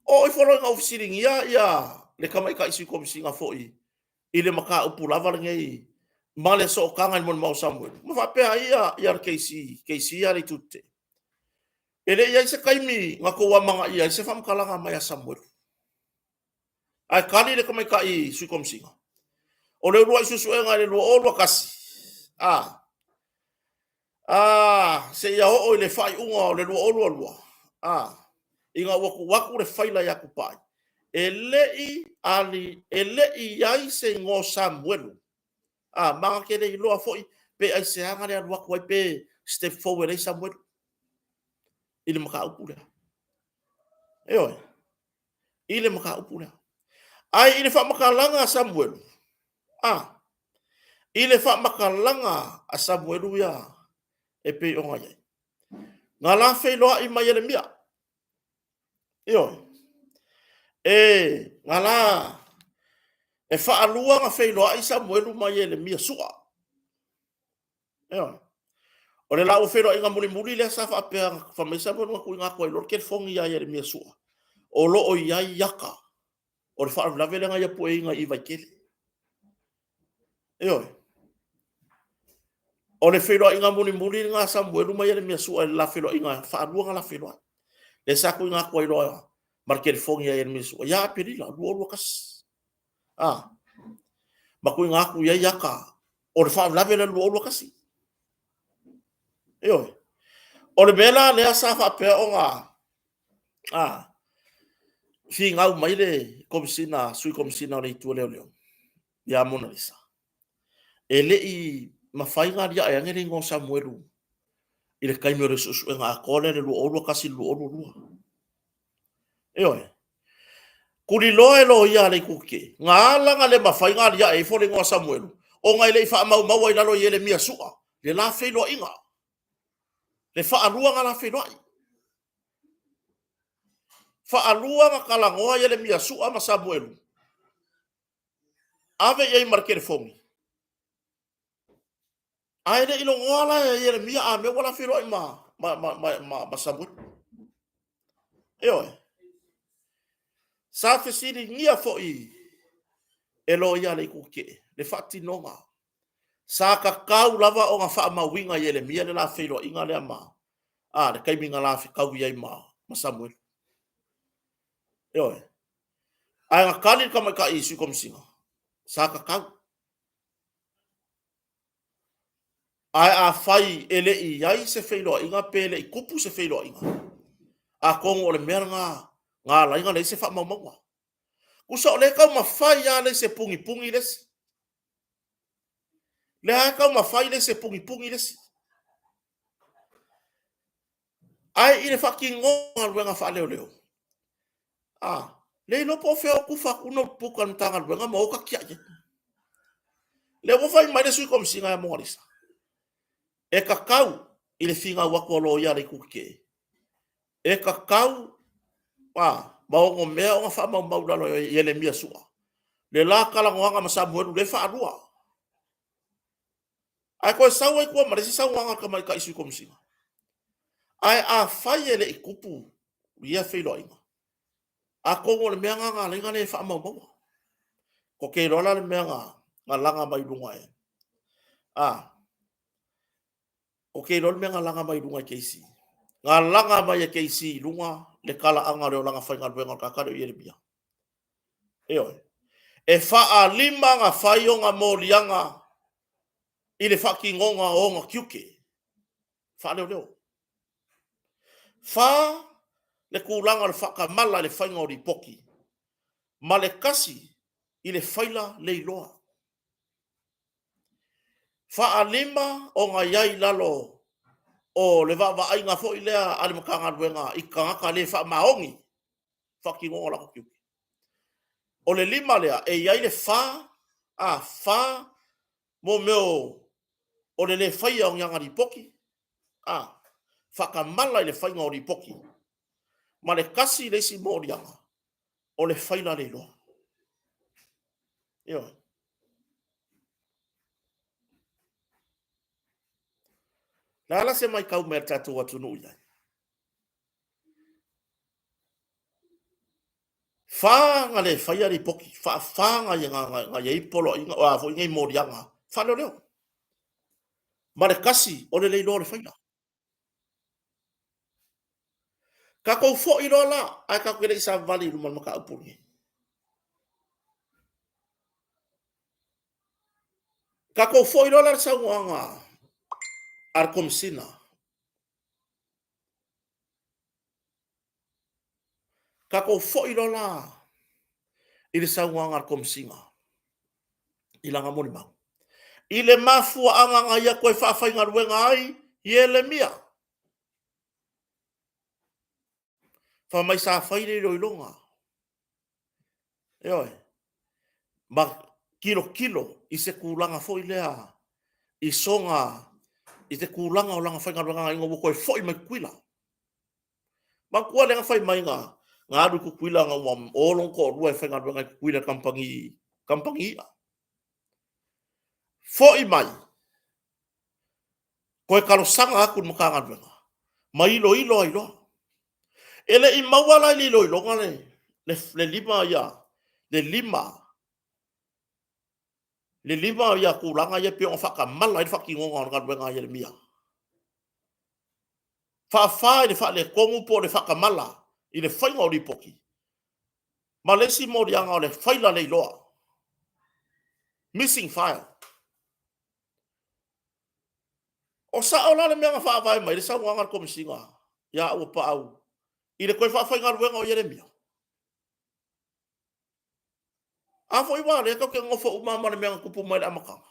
o I folo nga ofisiri ia le kamai ka isi komisinga fo I le maka upu lava ngai male so kanga mon mau Samuel ma fa pe ia KC ia le tutte ele ia se kaimi nga ko wa manga ia se fam kala nga mai Samuel ai kali le kamai ka isi komisinga o le rua isusu nga le rua o rua kasi se ia o le fai unga o le rua o rua inga waku le faila ya kupai elei ai se ngo Samuel manga kele I loa foi pe ai se anga le waku ai pe step forward ai Samuel ile maka upula ile maka upula ai ile fa makalanga Samuel ile fa makalanga a Samuel ya e pe onga ye ngala fe loa I mai Yeremia ngala e fa alua nga fe loa I Samuel mai Yeremia su'a o le lau fe loa inga muli le sa fa pe fa me Samuel nga ku nga ko lo ke fongi ya Yeremia su'a o lo o ya yaka o le fa la vele nga ya po inga I vai kele o le fe loa inga muli nga Samuel mai Yeremia su'a la fe loa inga fa alua nga la fe loa le sa ku nga ko lo marke fongi ya Yeremia su'a ya perila lo kas maku ngaku ya yaka o le fa la vele lo kasi o le bela le asa fa pe onga fi ngau mai le komisina sui komisina le tu leo ya Mona Lisa ele I mafainga dia ya ngere ngo Samuel ile kai me re susu nga kole le lo kasi lo kuri loe lo ia le kuke ngala ngale mafainga dia e fo le ngo Samuel o ngai le fa mau ina lo yele mia su'a le la fe lo inga le fa alua ngala fe lo fa alua nga kala ngoa yele mia su'a ma Samuel ave ye marker fongi ai le ilo ngoala yele mia a me wala fe lo ma Samuel sa fe siri ngia fo e lo ia le kuke le fati nonga sa ka kau lava o nga fa mawinga yele mia le la fe lo inga le ma le kai minga la fe kau ia ma Samuel ai nga kali kama ka isu komsinga sa ka kau ai a fai ele ai se fe lo inga pele kupu se fe lo inga a kongo le meranga nga la inga le se fa mawa uso le ka ma fai ya le se pungi les le ka ma fai le se pungi les ai ile fucking ngol wenga fa leo le no po fe ku fa ku no pukan tanga wenga mo ka kia le mo fai mai su kom singa mo Lisa e kakau ile finga wa ko lo ya le kuke e kakau ba o me o fa ma ma lo yele mia su'a le la kala ngoanga ma Samuel le fa alua ai ko sawa ko ma si sawa ka mai ka isu kom singa ai a fai ele ikupu ia whailoinga. A kongo le mea ngā lenga le wha mau. Ko ke rola le mea ngā langa mai runga e. O ke rola mea ngā langa mai runga e keisi. Ngā langa mai e keisi runga le kala anga reo langa whainga ruenga kakare o Yeremia. Eoi. E wha lima ngā whai o ngā mōlianga i le whaki ngonga o ngā kiuke. Wha leo. Wha le kūlanga le whaka mala le whainga o ripoki. Ma le kasi i le whaila le iloa. Wha lima o ngā iai lalo o le va ai ngā fo i lea ale makanga ruenga i kangaka le wha maongi. Whaki ngonga lako kiuke. O le lima lea e iai le wha mo meo o le whaia o ngā ripoki. Whaka mala i le whainga o ripoki. Ma le kasi le si mōrianga o le whaila le loa. Io. La ala se mai kau mea tatu atu nui ai. Whanga le whaia ripoki. Whanga i ngā iei polo i ngā mōrianga. Whalo leo. Ma le kasi o le loa le whaila. Ka kou fo i rola, ai ka kwere i sa vali rumal maka upuri. Ka kou fo i rola sa uanga arkomsina. Ka kou fo i rola i le sa uanga arkomsinga. I langa moni mau. I le mafua anga nga ia koe whawhai ngā ruenga ai, i Yeremia. Wha mai sa whaire i roilonga. Eoi. Ma kilo i se kūlanga fo i lea. I songa i te kūlanga o langa whai ngā ruenga ai ngā koe fo i mai kuila. Ma kua lenga whai mai ngā. Ngā aru ku kuila ngā wam olong ko rua i whai ngā ruenga i kuila kampangi ia. Fo i mai. Koe karo sanga aku maka ngā ruenga. Ma ilo ai loa. Ele i mawala i ilo ngale. Le lima ia. Le lima ia kūlanga ia pia o whaka mala i whaki ngonga o ngā ruenga Yeremia. Whawhai le kongu po le whaka mala i le whainga o ripoki. Ma lesi mōrianga o le whaila le iloa. Missing file. O sa o la le mea ngā whaavai mai, le sa ngā komisinga. Ia ua pa au. I le koe whaafai ngā ruenga o Yeremia. A fo i wā le kau ke ngofa umama le mea ngā kupu mai le amakanga.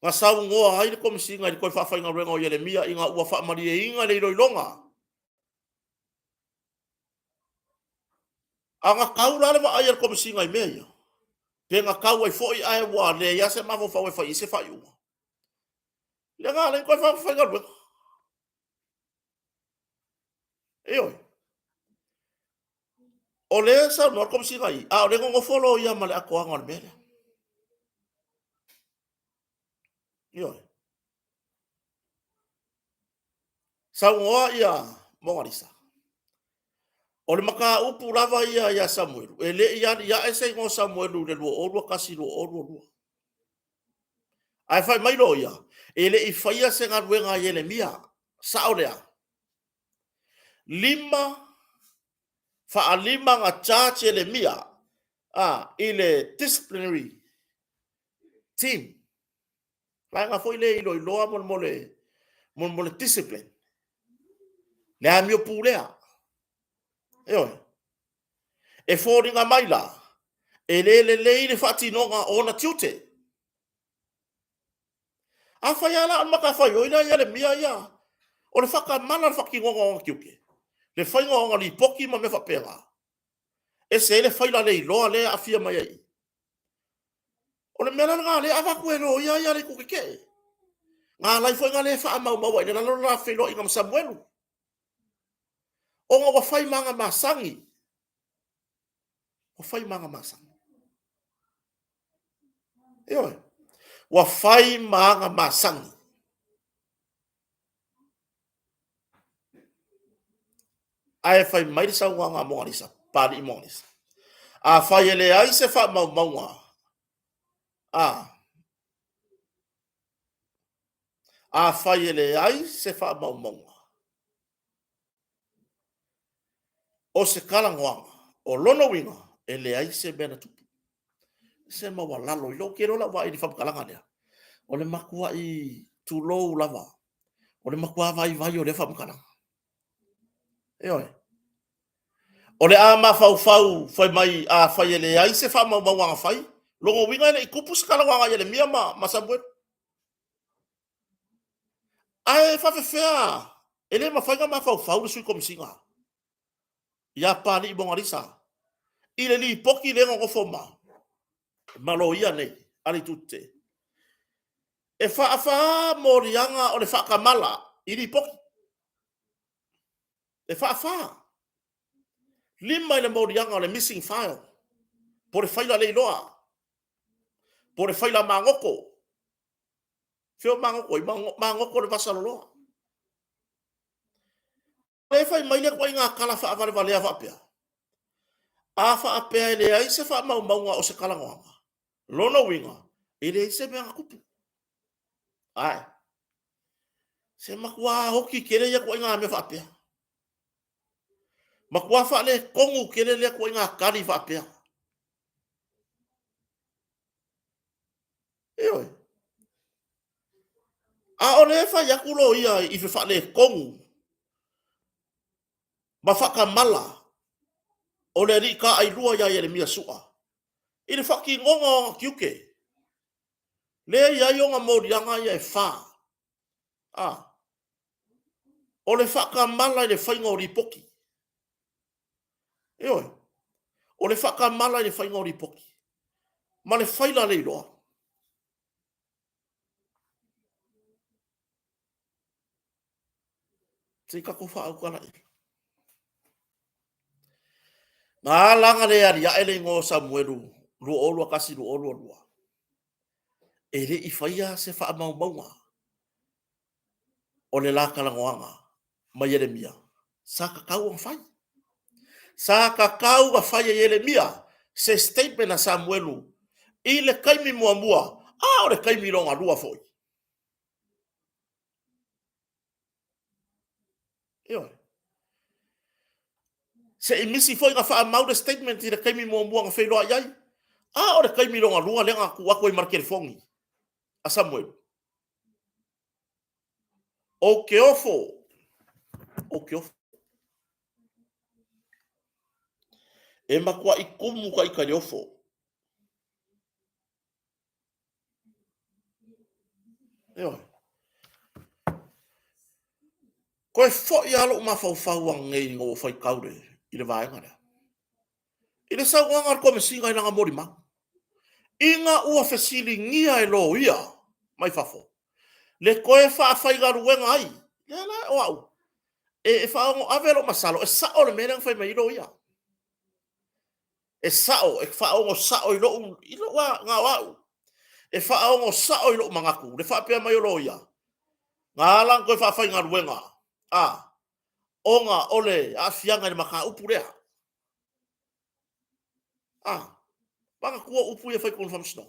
Ngā sau ngoa hai le komisinga i le koe whaafai ngā ruenga o Yeremia i ngā ua whaamari e inga le iloilonga. A ngā kaura le wa ai le komisinga i mea ia. Pe ngā kau ai fo i ai wā le ia se mafo whau e whai i se whai unga. Le ngā le koe whaafai ngā ruenga. Eoi. O le sa no komisinga i. A o le ngongo folo ia ma le akoanga le mea. Ioi. Sa ngoa ia mongarisa. O le maka upu lava ia Samuelu. E le ia e se ngō Samuelu le lua orua kasi lua orua. Ai whai mailo ia. E le i whaia se ngā ruenga Yeremia. Sa o lea. Lima ngā charge Yeremia. I le disciplinary team. Lai ngā fwoi le ilo i loa mo le discipline. Le amio pūlea. Eoi. E fōringa mai la. E le i le whatinonga o na tiute. A whai ala an maka whai oina ia le mia ia. O le whaka mana le whakingonga o ngā kiuke. Le whainga o ngā li poki ma me whapera. E se le whaila le i loa le a fia mai ai. O le mena ngā le awaku e lo ia le kukeke. Ngā lai whainga le wha mau mau ai. Le lalo la whelo i ngam Samuelu. O ngā whai manga masangi. O whai manga masangi. Eoi. Wa whai manga masangi. ai fai mai sa wanga mo alisa pali monis a fai ele ai se fa mau a fai ele ai se fa mau o se kala wanga o lono winga ele ai se bena tu se ma wala lo lo kero la wa i fa kala ngania o le makua i tu lo lava o le makua vai o le fa kala e oi o le ama fau fai mai a fai ele ai se fa mau wanga fai longo winga le kupus kala wanga ele mia ma sabwe ai fa fea ele ma fai ma fau le sui komsinga ya pani bon alisa ile li poki le ngo foma malo ia nei ali tutte e fa morianga o le fa kamala ili poki e fa lima le morianga o le missing file por faila le loa por faila mangoko fio mangoko mangoko le pasalo loa le fai mai le ko inga kala fa vale fa pia a fa apea le ai se fa mau o se kala ngoanga lono winga ile se me akupu ai se makua hoki kere ya ko inga me fa apea makua fa le kongu kere le ko inga kali fa apea oi a ole fa ya kulo ia i fa le kongu ma fa kamala ole ri ka ai lua ya ele mia sua ile fa ki ngongo kiuke le ya yonga modianga ya fa ole fa kamala le fa ngori poki oi ole fa kamala le fa ngori poki ma le faila le loa se ka ko fa au kala nga langa le ari ya ele ngo Samuelu lu olu kasi lu olu ele i faia se fa mau o le la kala ngoanga ma Yeremia saka kau ang fai saka kau ga fai Yeremia se statement na Samuelu ile kaimi mua o le kaimi longa lua foi yo se imisi foi ga fa mau de statement ile kaimi mua nga fai lo ai o le kaimi longa lua le nga ku ako i marker fongi a Samuel o ke ofo e makua i kumu ka i ka ofo yo ko fo ya lo ma fa ngai ngo fai kaure i le vai ngara i le sa wanga ko me singa ina mori ma inga ua fesili ngia e lo ia mai fafo le koe fa fai garu wenga ai le la wow e fa ngo avelo masalo e sa o le menang fai mai lo ia e sao e fa ngo sao i lo wa nga wow e fa ngo sao i lo mangaku le fa pe mai lo ia nga lang ko fa fai garu wenga onga ole a fianga ni maka upurea baka kua upu e fai kon famsno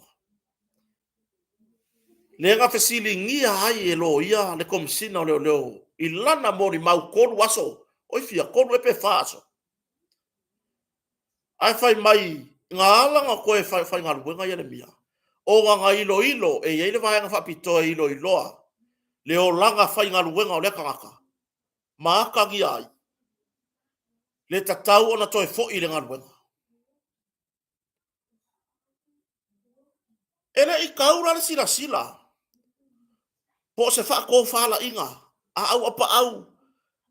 le nga fesili ngia ai e lo ia le komsina o leo i lana mori mau koru aso oi fia koru e pe faso ai fai mai nga langa ko e fai nga luenga ia le mia o nga ilo e ye le vai nga fa pito ilo le o langa fai nga luenga o le kangaka ma ka gi ai le tatau ona toi fo i le nga luenga ele i kaura le sila po se fa ko fala inga au apa au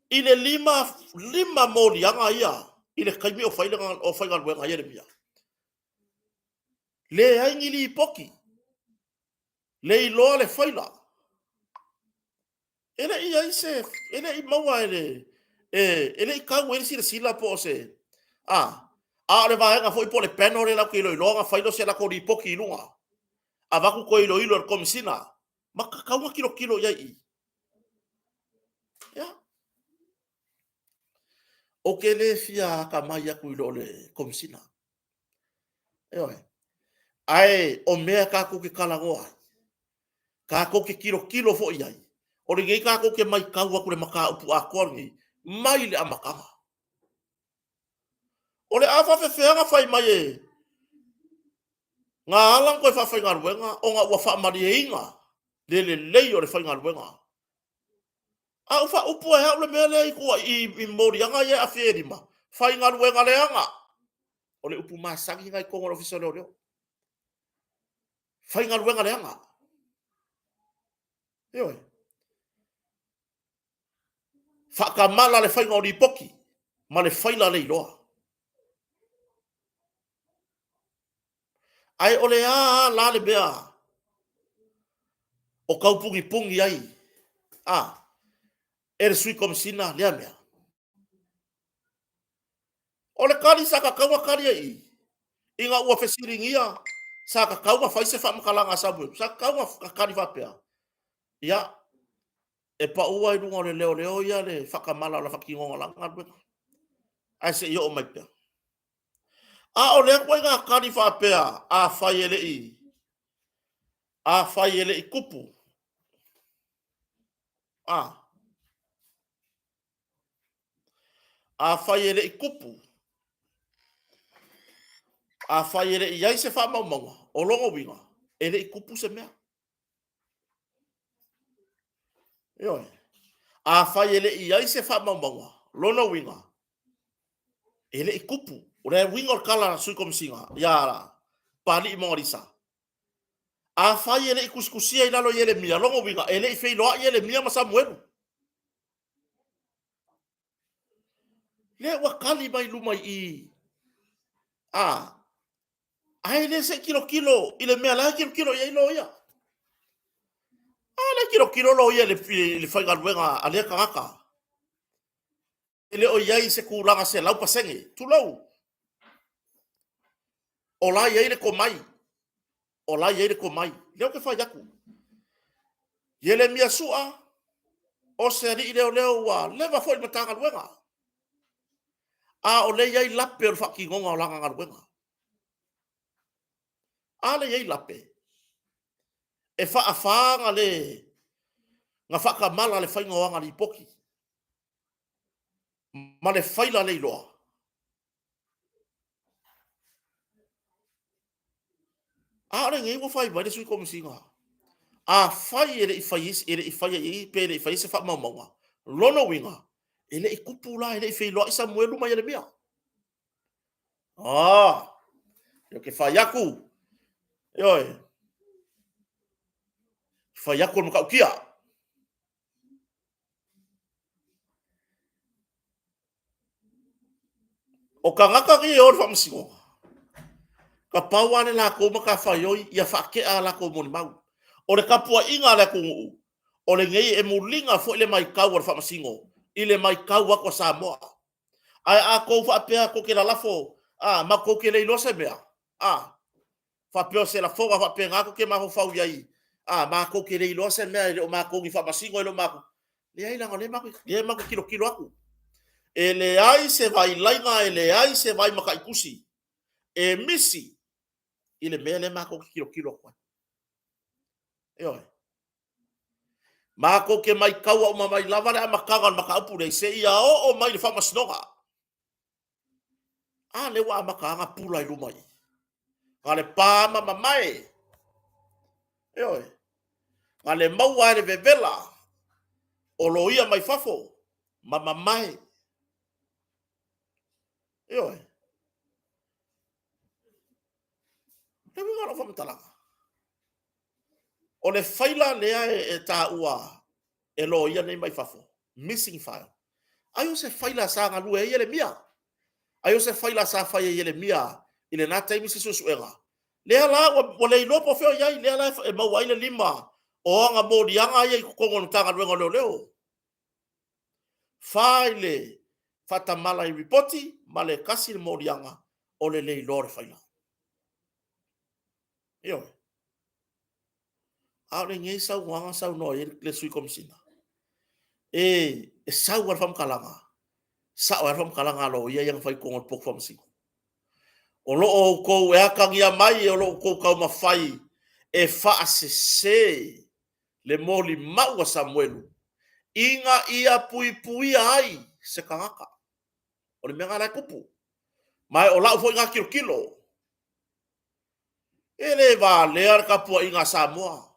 ile lima moli anga ia ile kaimi o faiga luenga ia le mia le aingi li poki le ilo le faila ele ia ise ele i maua ele i kau ele sila po se le vaenga foi po le peno le la ko ilo nga failo se la ko li poki lunga avaku ko ilo le komisina maka kaunga kilo ia i ya o ke le fia ka mai aku i lo le komisina. Eoi. Ai, o mea ka ko ke kalangoa. Ka ko ke kilo fo iai. O le ngei ka ko ke mai kau aku le maka upu a korngi. Mai le amakanga. O le afa fe feanga fai mai e. Ngā alang koe whawhai ngā ruenga. O ngā ua whaamari e inga. Le lei o le whai ngā ruenga. A ufa upu e hau le mea lei kua i mori anga ia a whierima. Whai ngā ruenga le anga. O le upu masangi ngai kongoro fiso leo leo. Whai ngā ruenga le anga. Eoi. Whakamala le whai ngā ori poki. Ma le whaila le iloa. Ai ole a la le bea. O kaupungi pungi ai. E le sui komisina lea mea. O le kari sa ka kaua kari ai. Inga ua fesiringia. Sa ka kaua faise whamakalanga sabu. Sa ka kaua kari whapea. Ia. E pa ua i runga o le leo ia le whakamala o la whakingonga langa. Ai se i o mai pea. A o lea koe ngā kari whapea. A whai ele i. A whai ele i kupu. A whai ele i kupu. A whai ele i ai se whamaumaua. O longo winga. Ele i kupu se mea. Ioi. A whai ele i ai se whamaumaua. Lono winga. Ele i kupu. O rea winga o kala sui komisinga. Iara. Pali i mongarisa. A whai ele i kuskusia i lalo i ele mia. Longo winga. Ele i whailoa i ele mia ma Samuelu. Le wakali mai lumai i. Ai le se kilo. Ile mea la kilo i lo ia. Le kilo lo ia le whainga ruenga a lea kangaka. Ele o iai se kuranga se lau pasenge. Tulau. O la iai le komai. O la iai le komai. Leo ke whai aku. Iele mia sua. O se ri leo wa leva foi matanga ruenga. O le iai lape o whaki ngonga o langa ruenga. Le iai lape. E whaafanga le nga whakamala le whainga wanga li poki. Ma le whaila le iloa. Ole ngai wo whai mai le sui komisinga. Whai ele i whai i pere i whai se whamaumaua. Lono winga. Ele i kupu la ele i whailoa i Samuelu mai ele mea. Yo ke whai aku. Ioi. Whai aku o mkau kia. O ka ngaka ki e ori whamasigo. Ka pauane la ko maka whaioi ia whakea la ko moni mau. O le kapua inga la ko nguu. O le ngei e mulinga fo ile mai kau ar whamasingo. Ile mai kau ako Samoa. Ai a ko whapea ko ke la lafo. Ma ko ke leilo se mea. Whapea se la fonga whapea ngako ke maho whau iai. Ma ko ke leilo se mea ile o ma ko ngi whamasingo ile o mako. Le ai langa le mako kilo aku. E le ai se vai lainga e le ai se vai maka ikusi. E misi. Ile mea le mako kilo kwa. Eoi. Mako ke mai kaua o mai lava le amakaga maka upu nei se ia o mai le whamasinoga. Le wa amakaga pula i lumai. Ngale pāma mamai. Eoi. Ngale maua le vevela. O loia mai fafo. Mamai. Eoi. Le winga no whamatalaga. O le whaila lea e tā ua e loia nei mai fafo. Missing file. Ayo se whaila sa ngalua e ele mia. Ayo se whaila sa whai e ele mia. Ile nā taimi se susuenga. Lea la o le ilo po feo iai. Lea la e mau aile lima. O anga mōri anga iai kukongo nutanga ruenga leo. Whaile. Fata mala i ripoti. Male kasi le mōri anga. O le ilo re whaila. Iyo. Le ngei sau wanga sau no e le sui komisina. E sau ar whamkalanga. sa wa rom kala ngalo ia yang fai ko pok fam si o lo o ko e aka ngia mai o lo ko ka ma fai e fa se le moli mau Samuelu inga ia pui ai se kangaka o le menga la kupu mai o la fo inga kilo ele va lear ka po inga Samoa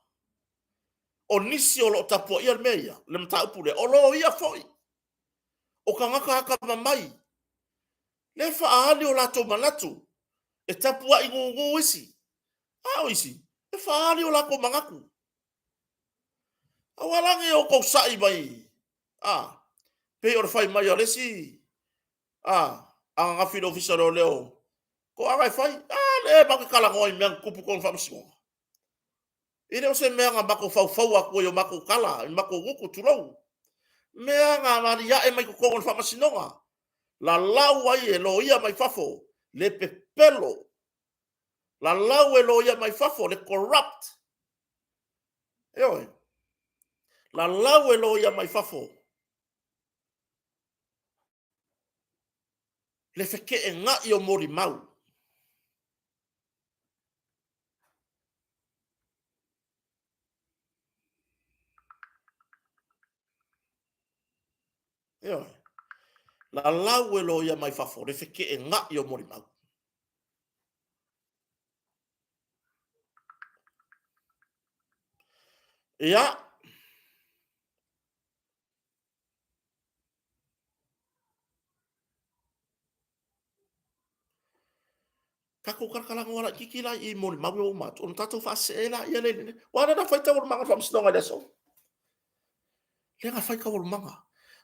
o nisi o lo tapo ia meia le mta upule o lo ia foi o kangaka haka mamai le fa ali o lato manatu e tapua ingu isi a isi e fa ali o lako mangaku awalangi o ko sai mai pe o fai mai o lesi anga filo ofisaro leo ko anga fai le ba kala ngoi men kupu kon famsimo ile o se me nga bako fau ako yo mako kala mako guku tulou me nga maria e mai ko kon famsinonga la lau ai e lo ia mai fafo le pepelo la lau e lo ia mai fafo le corrupt yo la lau e lo ia mai fafo le feke e nga yo mori mau yo la lau e lo ia mai fafo le feke e nga yo mori mau ia kako kala ngora kikila i mori mau o mat on tato fa se la ia le wana na faita o manga famsinonga deso le nga fai ka o manga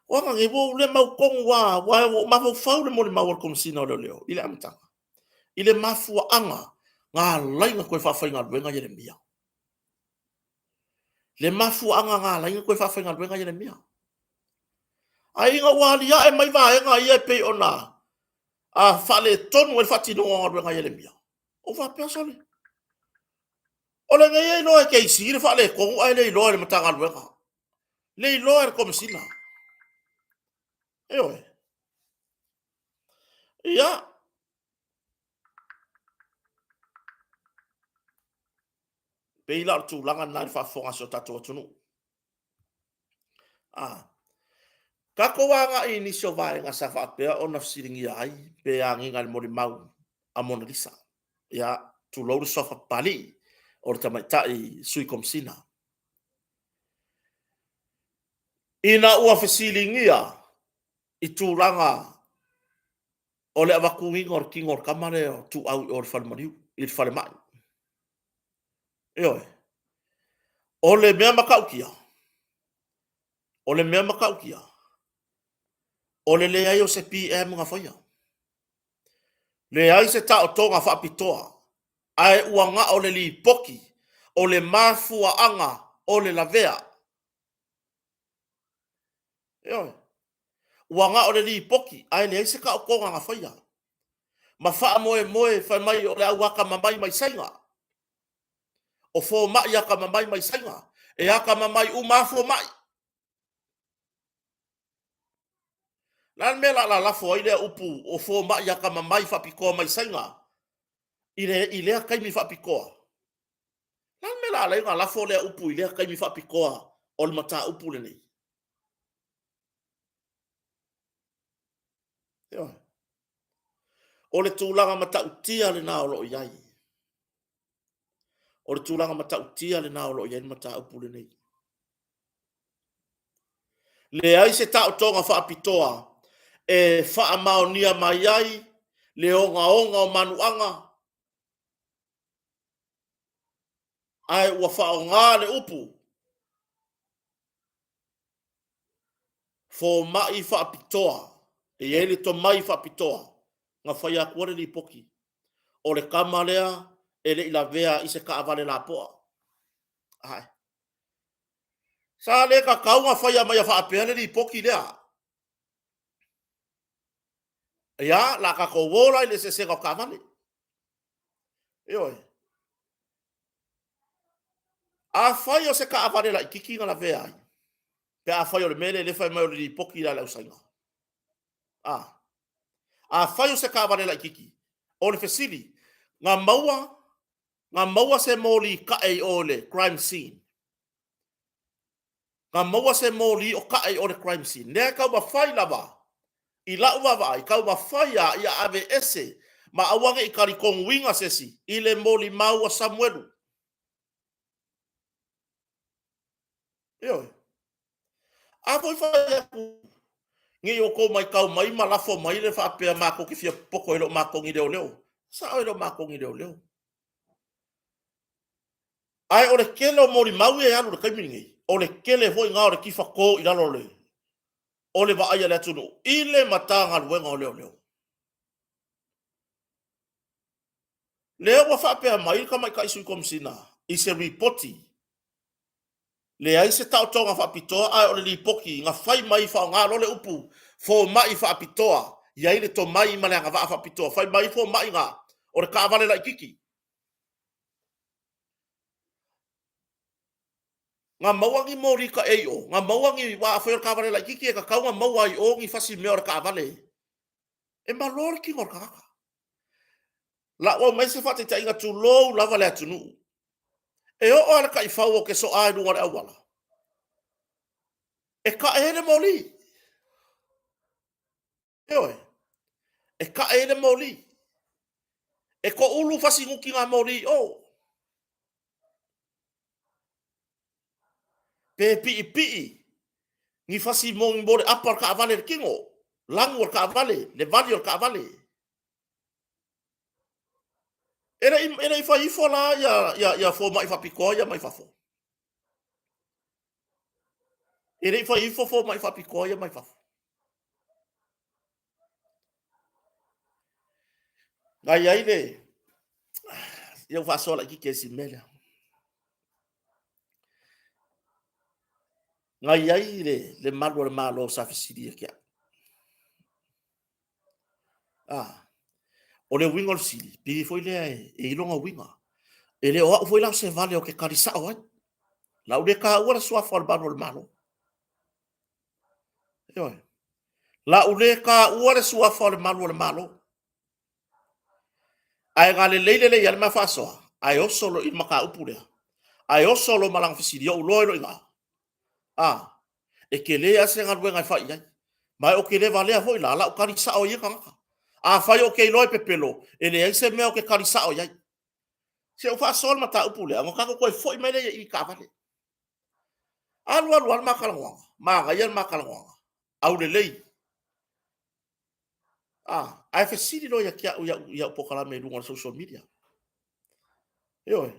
o nga nge bo le mau kong wa ma fo fau le mo le mau kom sino le leo ile amta ile mafu anga nga lai nga ko fa fa nga benga Yeremia le mafu anga nga lai nga ko fa fa nga benga Yeremia ai nga wali ya e mai va nga ye pe ona a fa le tonu e fati no nga benga Yeremia o va persone o le ngai no e ke sir fa le ko ai le lo le mata nga benga le lo er kom sina ya pe ila tu langa na fa fonga so tatu tunu ka ko wanga ini so vai nga sa fa pe o na siringi ai pe angi ngal mo mau a Mona Lisa ya tu lo so fa pali o ta mai tai sui kom sina ina ua fesilingia i tu langa o le avakungi ngor kingor kamare o tu au o fal mariu i fal mai o le mea makaukia o le ai o se PM nga foia le ai se ta o tonga fa pitoa ai uanga o le li poki o le mafua anga o le lavea uanga o le li poki ai le ai se ka o konga nga foia ma fa moe fa mai o le waka mamai mai sainga o fo mai aka mamai sainga e aka mamai u mafu mai lan mela la fo ile upu o fo mai aka mamai fa piko mai sainga ile kai mi fa piko lan mela la fo le upu ile kai mi fa piko o le mata upu le nei o le tūlanga mata utia le nā o lo iai. O le tūlanga mata utia le nā o lo iai mata upule nei. Le ai se tau tonga wha apitoa e wha maonia mai ai le onga o manuanga ai ua wha o ngā le upu fo mai wha apitoa e ele to mai wha apitoa ngā whai a kuare li poki o le kamalea e le ila vea i se ka avale la poa. Ai. Sa le ka kaunga whai a mai a wha apea li poki lea. Ia, la ka kowola i le se se ka kamane. Ioi. A whai o se ka avale la i kiki nga la vea ai. Pe a whai o le mele le whai mai o li poki la lau sainga. a fayo se ka vale la kiki o le fesili nga maua se moli ka e ole crime scene nga maua se moli o ka e ole crime scene ne ka ba fai lava i la uwa vai ka ba fai ya ave ese ma awange i kari kong winga sesi i le moli maua Samuelu yo a foi fai ngi o ko mai kau mai malafo mai le fa pe ma ko ki fia poko elo ma ko ngi leo sa elo ma ko ngi leo ai o le kele mori mau e alu le kaimingi o le kele foi nga o le kifa ko i lalo le o le va ai le tunu i le matanga luenga o leo leo wa fa pe mai ka mai ka isu kom sina i se reporti le ai se tau tonga fa pitoa ai o le lipoki nga fai mai fa nga lo le upu fo mai fa pitoa ia ile to mai male nga va fa pitoa fai mai fo mai nga o le ka vale la kiki nga mawangi mori ka eio nga mawangi wa fa ka vale la kiki ka ka nga mawai o ngi fasi me o ka vale e malor ki ngor kaka la o mai se fa te inga tu lo la vale atunu e o ala ka i fa o ke so ai no wala e ka e le moli e ka e le moli e ko ulu fasi nguki nga moli o pe pi ni fasi mo mbore apar ka vale kingo langu ka vale le vale ka vale era ifa ifo la ya fo mai fa piko ya mai fa fo era ifa ifo fo mai fa piko ya mai fa fo ngai ai le eu fa sola ki ke si mela ngai ai le malo sa fisiri kia o le winga o sili pi foi le e longa winga ele o foi la se vale o ke karisa o la o de ka ora sua for ba no malo yo la o de ka ora sua for malo ai ga le ya ma fa so ai o solo in maka upure ai o solo malang fisiri o lo inga e ke le ase ngal wenga fa ia mai o ke le vale a foi la o karisa o ia kanga a fai o ke loi pepelo ele ai se me o ke karisa o ia se o fa sol mata upule ngo ka ko foi mai le i ka vale alu makalango ma ga yan makalango au le lei ai fa siri lo ya kia ya pokala me lunga social media yo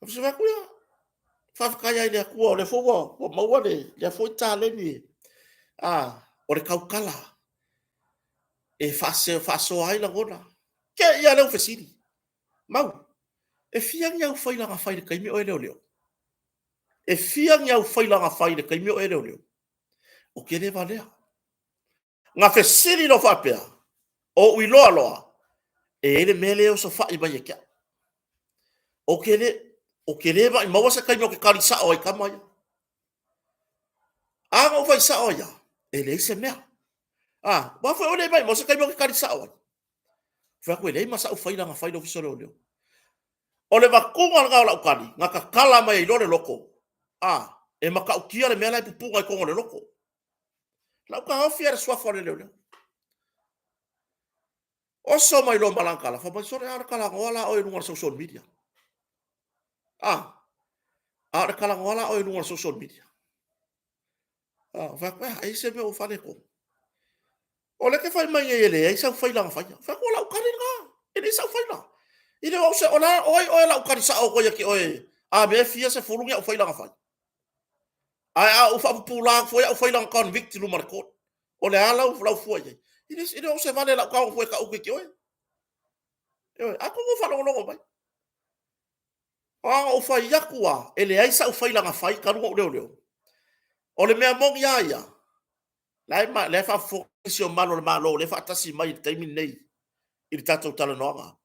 se va kuya fa kaya ile ku o le fo o ma wa le fo ta le ni o le kaukala e fa so ai la gona ke ya le fa siri mau e fiang ya fa ila ga fa ile kai mi o le e fiang ya fa ila ga fa ile kai mi o le o ke le valea nga fe siri lo fa pea o ui loa e ele mele o so fa i mai kia o kele ba ma wasa kai mo ke kari sa o i kama ya ngo vai sa o ya ele se me ba fa o le ba mo sa kai mo ke kari sa o fa ko le ma sa o fa ila nga fa ilo fiso le o le va kunga nga la ukani nga ka kala mai lo le loko e ma ka ukia le mela i pupunga i kongo le loko la ka ofia le swa le o so mai lo malangkala fa ba so re ar kala ngola o i lunga social media ada kala ngola o i lunga social media va qua ai se me o fa le ko o le ke fai mai ele ai sa fai la fai fa ko la ukari nga ele sa fai la ile o se ona o la ukari sa o ko ya ki o a be fia se fulunga o fai la fai ai o fa pula foi o fai la convict lu marco o le ala o la foi ile o se vale la ka o foi ka o ki o a ko fa lo mai o fai yakua ele ai sa o fai la fai ka lu leo o le mea mongi aia le fa focus o malo le fa tasi mai taimi nei i tatou tala noanga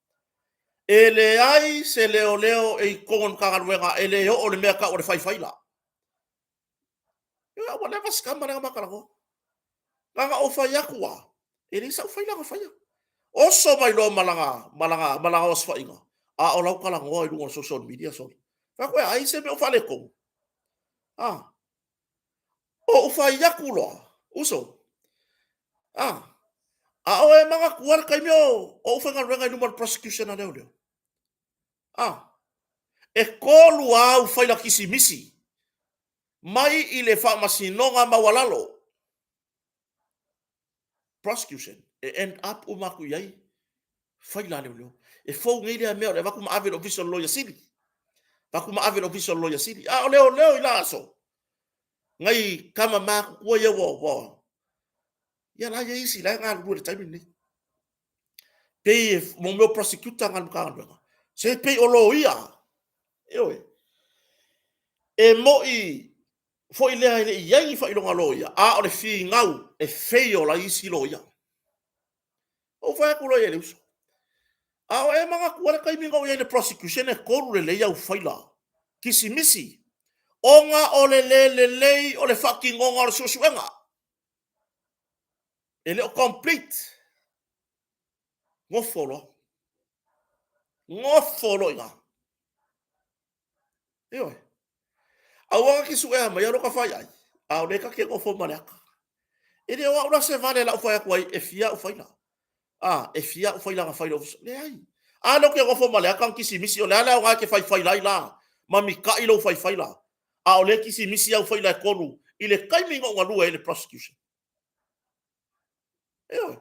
ele ai se leo e kongon kagaluenga ele o le mea ka o le fai la ia wala fa skamba nga makala ko Nganga o fai aku wa. E sa fai la fai. O so mai lo malanga os fai nga. A o lau kala ngoi lungo social media so. Fa ko ai se me o fale ko. Ah. O fai aku lo. Uso. Ah. A o e manga kuar kai meo. O fa nga renga numal prosecution na leo. Ah. E kolu au fai la kisi misi. Mai i le fa masinonga mawalalo. Prosecution. E end up o maku yai. Fai la leo. E fo ngile a meo le vaku ma ave official lawyer city. Vaku ma ave official lawyer city. Ah leo ila aso. Ngai kama ma wo ye wo. Ya la ye isi la nga lu le time ni. Pe mo meu prosecutor ngal ka nga. Se pe o lo ia. E mo i fo i lea i iai fa i longa lo ia. A o le fi ngau e feo la isi lo ia. O fa ku lo ia le uso. A o e manga kuare kai minga o ia le prosecution e koru le leia u faila. Kisi misi. Onga o le lei o le fucking onga o le susuenga. E le o complete. Ngofolo. Ngofolo inga. Eoi. A wanga ki suea mai aro ka fai ai. A o le ka ke ngofo maneaka. E le o ura se vale la u fai akuai e fia u faila. Ah, e fia u faila nga faila ofisa. Le ai. A lo ke ngofo maneaka ang kisi misi o le ala o nga ke fai faila la. Mami ka ilo fai faila. A o le kisi misi au faila e konu. I le kaiminga o ngalua e le prosecution. Eoi.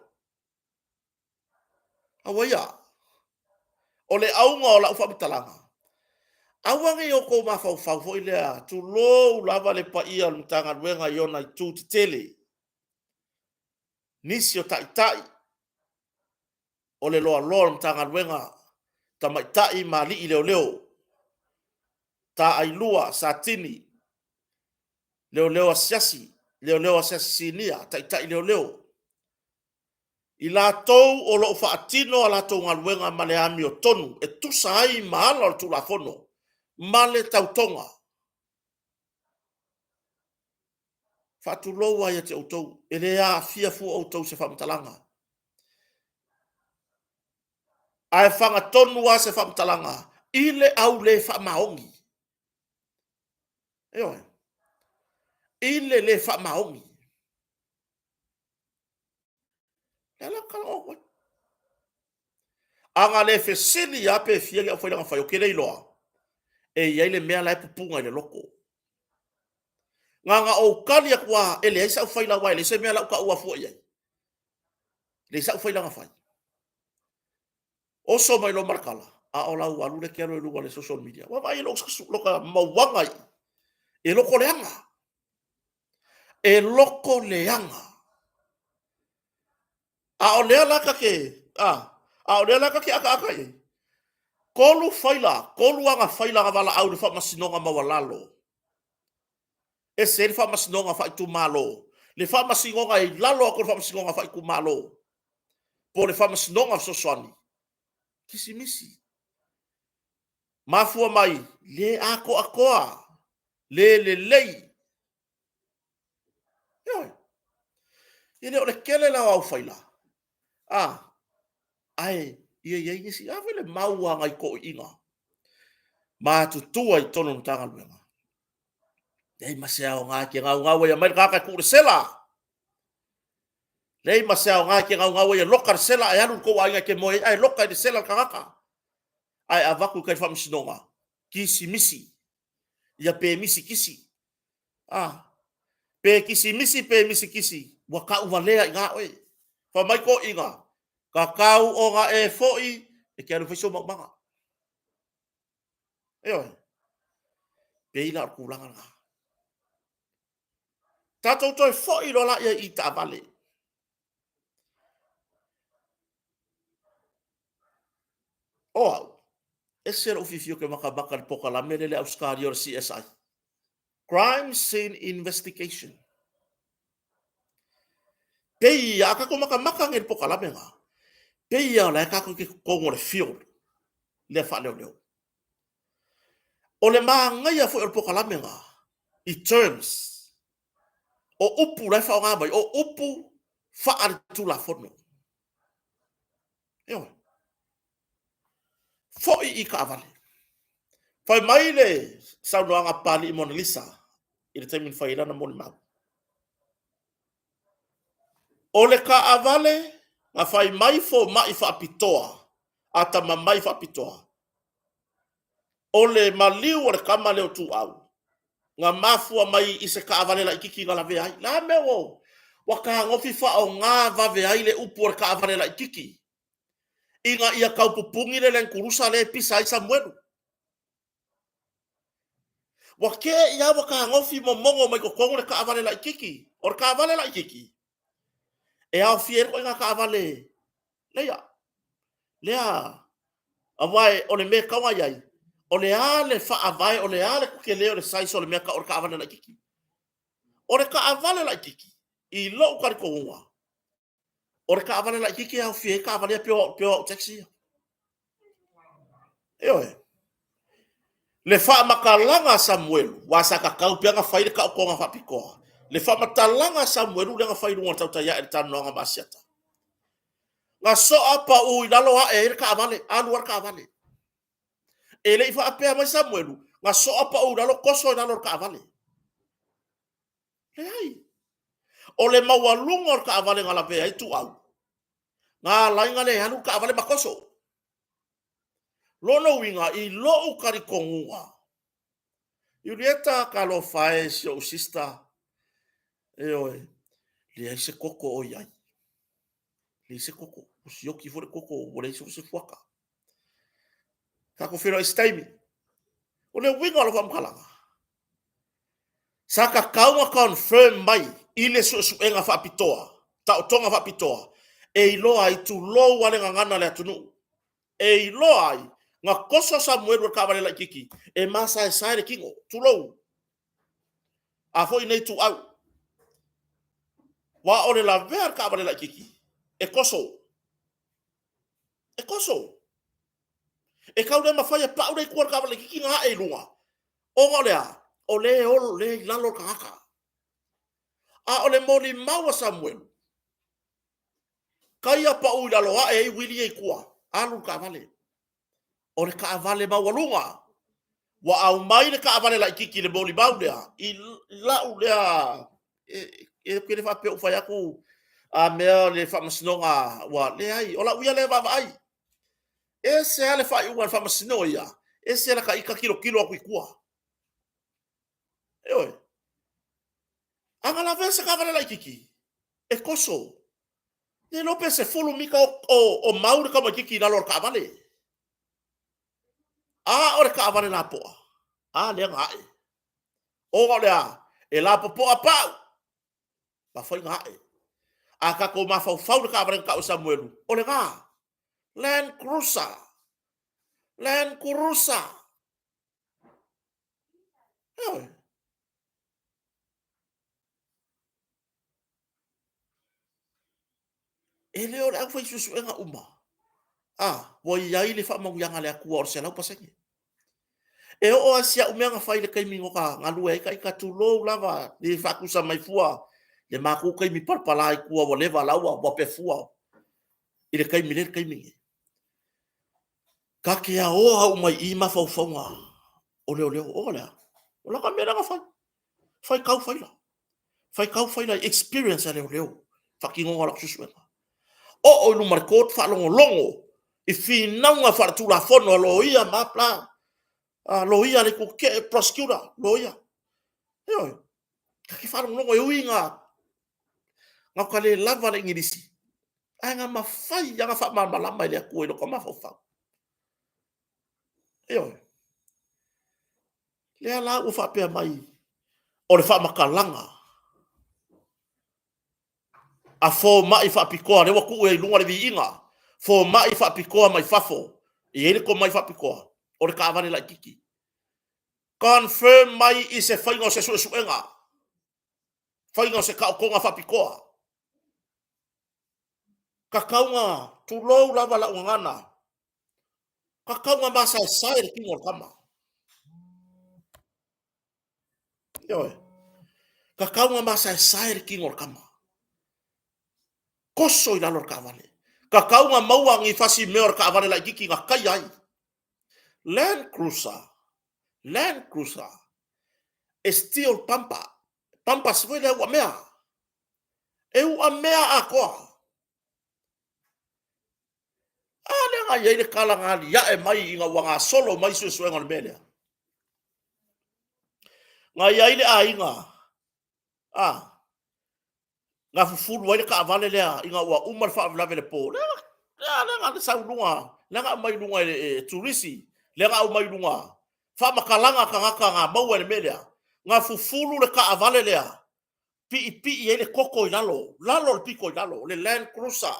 Awaia. O le aunga o la ufabitalanga. Awange o ko mafau fau fo ilea. Tu lo lava le pa ia lutanga luenga iona i tu te tele. Nisi o tai. O le loa loa lutanga luenga. Ta mai tai ma li i leo. Ta ailua sa tini. Leo asiasi. Leo asiasi sinia. Tai leo. I la tou o lo fa atino ala tou ngaluenga male ami o tonu. E tu sai maala o tu la fono. Male tautonga. Fatu loa ia te autou. E le a fia fu autou se whamtalanga. Ai whanga tonu a se whamtalanga. Ile au le whamaongi. Eoi. Ile le whamaongi. Ela kala o. Anga le fesili a pe fia ia whailanga whai o kere iloa. E iai le mea lai pupunga i le loko. Nganga o kali akua ele ai sa whaila wai le se mea lau ka ua fua iai. Le sa whailanga whai. Oso mai lo markala. A o lau alu le kero e lua le social media. Wa vai loka mawanga i. E loko leanga. E loko leanga. A o lea laka ke. A o lea laka ke aka i. Kolu faila. Kolu anga faila ngawala au le wha masinonga mawalalo. E se le wha masinonga wha itu malo. Le wha masinonga i lalo ako le wha masinonga wha iku malo. Po le wha masinonga sosoani. Kisimisi. Mafua mai. Le ako akoa. Le lei. Yoi. Ile o le kele la au faila. Ai, ia ngisi, le maua ngai ko inga. Ma tutua i tono tanga luenga. Lei masea o ngā ki ngau ia mai kaka kure sela. Lei masea o ngā ki ngau ia loka sela e anu ko ainga ke moe, ai loka i sela kakaka. Ai avaku kai whamsinonga. Kisi misi. Ia pe misi kisi. Pe kisi misi, pe misi kisi. Waka uwalea i ngā oe. Whamai ko inga. Kakau o ngā e foi, e kia ruwhiso manga. Eoi. Peila ar kulanga ngā. Tatou toi foi lo la ia i ta vale. O au. E sera ufifio ke makabaka ni poka la mele le auskari o CSI. Crime Scene Investigation. Pei a kako makamaka ngel poka la menga. Pei a la kako ke kongo le field. Le fa leo. O le ngai a foi o poka la menga. I terms. O upu la fa ngā mai. O upu Fa'al tula fono. Yo. Foi I ka avale. Fai mai le saunoanga pali I Mona Lisa. I le taimin fai lana moni mau. O le ka avale, nga fai mai fo mai fa pitoa. Ata mamai fa pitoa. O le maliu o le kama leo tu au. Nga mafua mai I se ka avale la ikiki nga la veai. La meo. Waka ngofi fa o ngā va veai le upu o le ka avale la ikiki. Inga ia kaupupungi le len kurusa le pisa I Samuelu. Wake ia waka ngofi mo mongo mai kokongo le ka avale la ikiki. O le ka avale la ikiki. E au fiero inga ka avale. Lea. Lea. Awai o le mea kawa iai. O le ale fa avai, o le ale kuke leo le saiso o le mea ka o le ka avale la ikiki. O le ka avale la ikiki. I lo ukariko unga. O le ka avale la ikiki au fie ka avale pio taxi. Eoe. Le fa makalanga Samuelu, wasa ka kau pianga faile ka okonga fa pikoa. Le fa matalanga Samuelu le nga failu ngata utaya e tano nga masiata. Nga so apa u ilalo a e ka avale, alu ka avale. Ele ifa apea mai Samuelu, nga so apa u ilalo koso ilalo ka avale. Le ai. O le mawalunga ka avale nga la vea itu au. Nga lainga le alu ka avale makoso. Lono winga I lo ukarikonga. Yurieta kalo fae sio sista. Eoe. Le se koko o iai. Le se koko. O sioki fore koko o le se fuaka. Kako fero estaimi. O le winga lo famkalanga. Saka kaunga confirm mai. Ile su enga fa pitoa. Ta otonga fa pitoa. E iloa I tu lo wale ngana le atunu. E iloa I. Nga koso Samuelu ka vale la kiki. E masa e saire kingo. Tu lo. A foi nei tu au. Wa ole la ver ka vale la kiki. E koso. E koso. E kau le mafaya pa ure kuar ka vale kiki nga e lunga. O ngolea. O le lalo kaka. A ole moli maua Samuelu. Kaya pa ui lalo a e wili e kua. Alu ka vale. O le ka vale mawalunga. Wa au mai le ka vale la kiki le moli maulea. I lau lea. E kere fa pe o fai aku. A mea le fa masnonga. Wa le ai. O la uia le vava ai. E se ale fa iuan fa masino ia. E se la ka ika kilo aku ikua. Eoe. Anga la vese ka vale la kiki. E koso. Ne lope se fulu mika o maure ka kiki na lor ka vale. A ore ka vale la poa. A le ngai. O lea. E la poa pau. Ma foi ngai. A ka ko ma fau ka vale ka o Samuelu. O le nga. Land Cruiser. Land Cruiser. Eoe. E leo le aku fai susu enga uma. Wa iai le fa mau yanga le aku or sela pasenge. E o asia umea nga fai le kaimi ngoka ngalu e kai ka tulo lava le fa ku sa mai fua. Le maku kaimi parpala I kua wa leva laua wa pe fua. I le kaimi le kaimi. Ka ke a oa umai I ma fau faunga. O leo o lea. O la ka mera nga fai. Fai kau fai la. Fai kau fai la experience a leo. Fakingo la susu enga. O lu markot fa longo. I fi naunga fa tu la fono lo ia mapla. Lo ia le ku ke prosecutor lo ia. Yo. Ka ki fa longo yo inga. Nga ka le lava le ngirisi. Nga mafai nga fa malama le ku lo ka mafa. Yo. Le ala u fa pe mai. O le fa makalanga. A fo mai fa pikoa le wa ku e lunga le vi inga. Fo mai fa pikoa mai fafo. E ele ko mai fa pikoa. O le ka avale la kiki. Confirm mai I se whainga o se suenga. Whainga o se kaukonga whapikoa. Ka kaunga tulou lava la ungana. Ka kaunga masa e saere kingo kama. Yoe. Ka kaunga masa e saere kingo kama. koso i lalo ka vale. Ka kaunga maua ngi fasi meor ka vale la giki nga kai ai. Land Cruiser. Land Cruiser. Steel Pampa. Pampa swele wa mea. E ua mea a koa. Ale nga yeile kala ngani ya e mai inga wanga solo mai suenga ni melea. Nga yeile a inga. Nga fufuru waile ka avale lea inga ua umar fa avlave le po. Lenga sa lunga. Lenga mai lunga e turisi. Lenga mai lunga. Fa makalanga ka ngaka nga maua ni melea. Nga fufuru le ka avale lea. Pi yeile koko i lalo. Lalo le piko i lalo. Le Land Cruiser.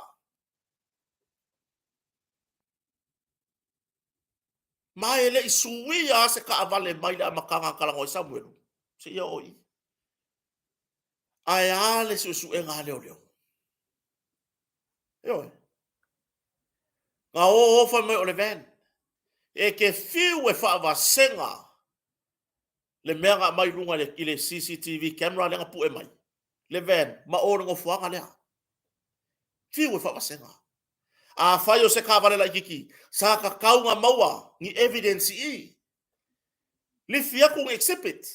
Mai le isuia se ka avale mai le makanga kalango i Samuel. Se ia oi. Ai ale su e nga leo leo. Yo. Nga o fa me o le van. E ke fiu e fa va senga. Le mea mai lunga le ile CCTV camera le pu e mai. Le van ma o ngo fuanga le. Fiu e fa va senga. A fai o se ka avale la kiki. Sa ka kaunga maua ni evidence i. Le fia kung exhibit.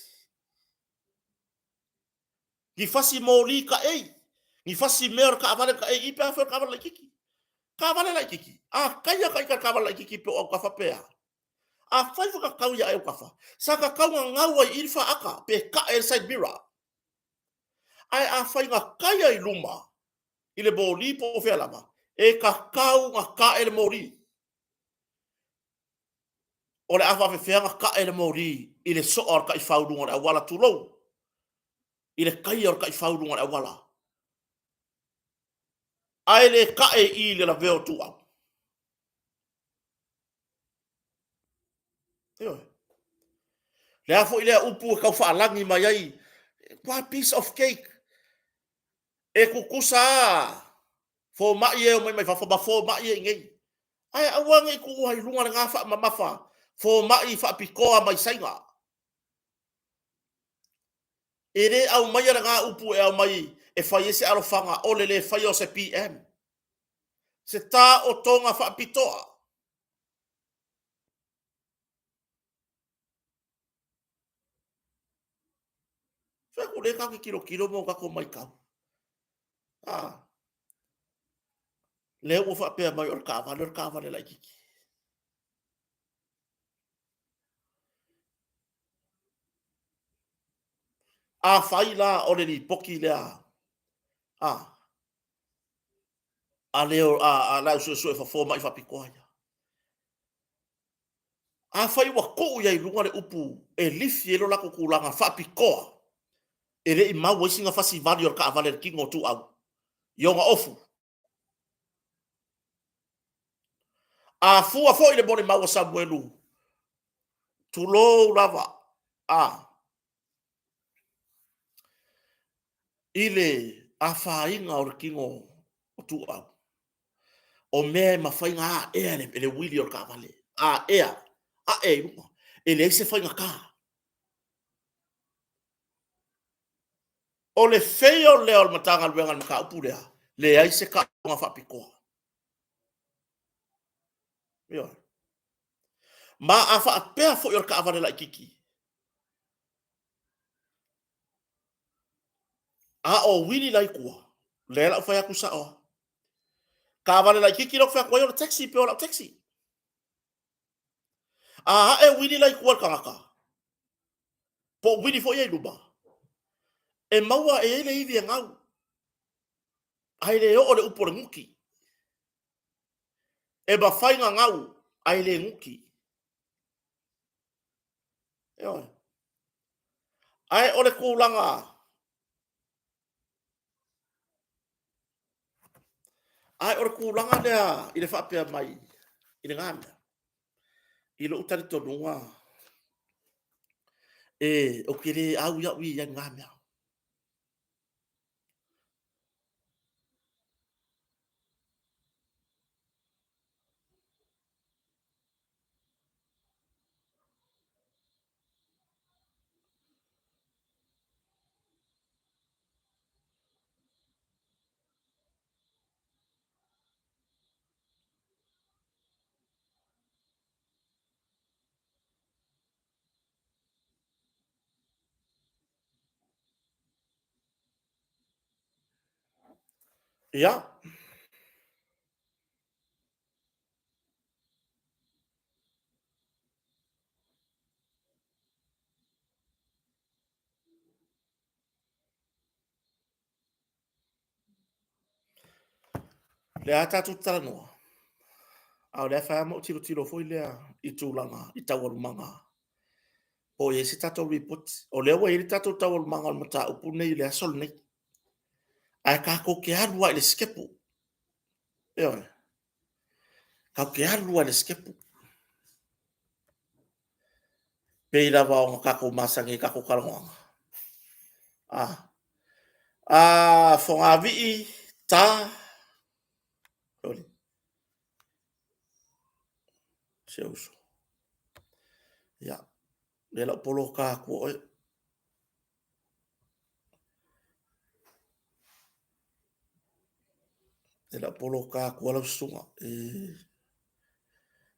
Ni fasi moli ka ei. Ni fasi mer ka avale ka ei pe afer ka avale la kiki. Ka avale la kiki. A kaya ka avale la kiki pe o ka fa pe. A fai ka kau ya e ka fa. Sa ka kau ngawa i ilfa aka pe ka e side mirror. Ai a fai nga kaya i luma. Ile boli po fe lama. E ka kau nga ka e mori. O le afa fe nga ka e mori. Ile so or ka i faudunga e wala tulo. Ile kaya or ka i faudunga e wala. Ai le ka e i le la veo tua. Yo. Le afo ile upu ka fa langi mai ai. What piece of cake. E kukusa. Fo ma ye o mai fa ba fo ma ye ngai. Ai awang e ku ai lunga nga fa mamafa. Fo ma i fa pikoa mai sainga. Ere au mai nga upu e au mai e fa yese alofanga o le fa yo se PM. Se ta o tonga fa pitoa. Fa ku le ka kilo mo ka ko mai ka. Le o fa pe mai or ka va le la kiki. A fai la o le ni poki le a. A leo a la so fa fo mai fa pikoa. A fai wa ko ia i lunga le upu e lifi e lo la ko kulanga fa pikoa. E le i mau e singa fa si vali or ka vale ki ngo tu au. Yonga ofu. A fu a fo i le bone mau sa buelu. Tu lo lava. Ile a fa inga or ki ngo tu au. O me ma fai nga e le wili or ka vale. Lunga. E le se fai nga ka. O le feo leo al matanga luenga maka upu lea. Le ai se ka nga fa pikoa. Yo. Ma a fa pea fo yor ka avale la kiki. A o wili lai kua. Le la fa ku sa o. Ka avale la kiki lo fa ko yor taxi pe o la taxi. A e wili lai kua ka ngaka. Po wili fo ye luba. E maua e ele ivi ngau. Ai le o le upo le nguki. E ba fai nga ngau. Ai le nguki. Yo. Ai o le kulanga. Ai o le kulanga lea. I le fa pea mai. I le ngana. I lo utari tonua. E o kere au ya ui ya ngana. Ia. Le ata tu tala noa. Au le fa mo tiro foi le I tūlanga, I tawalumanga. O ye se tatou report. O le wa I tatou tawalumanga o mata upu nei le asol nei. Ai ka ko ke alua I le skepu. Eo. Ka ke alua I le skepu. Pei lava o kako masangi kako kalonga. Ah. Ah, fonga vi ta. Oli. Se uso. Ya. Le la polo ka ko le la polo ka ko la sunga.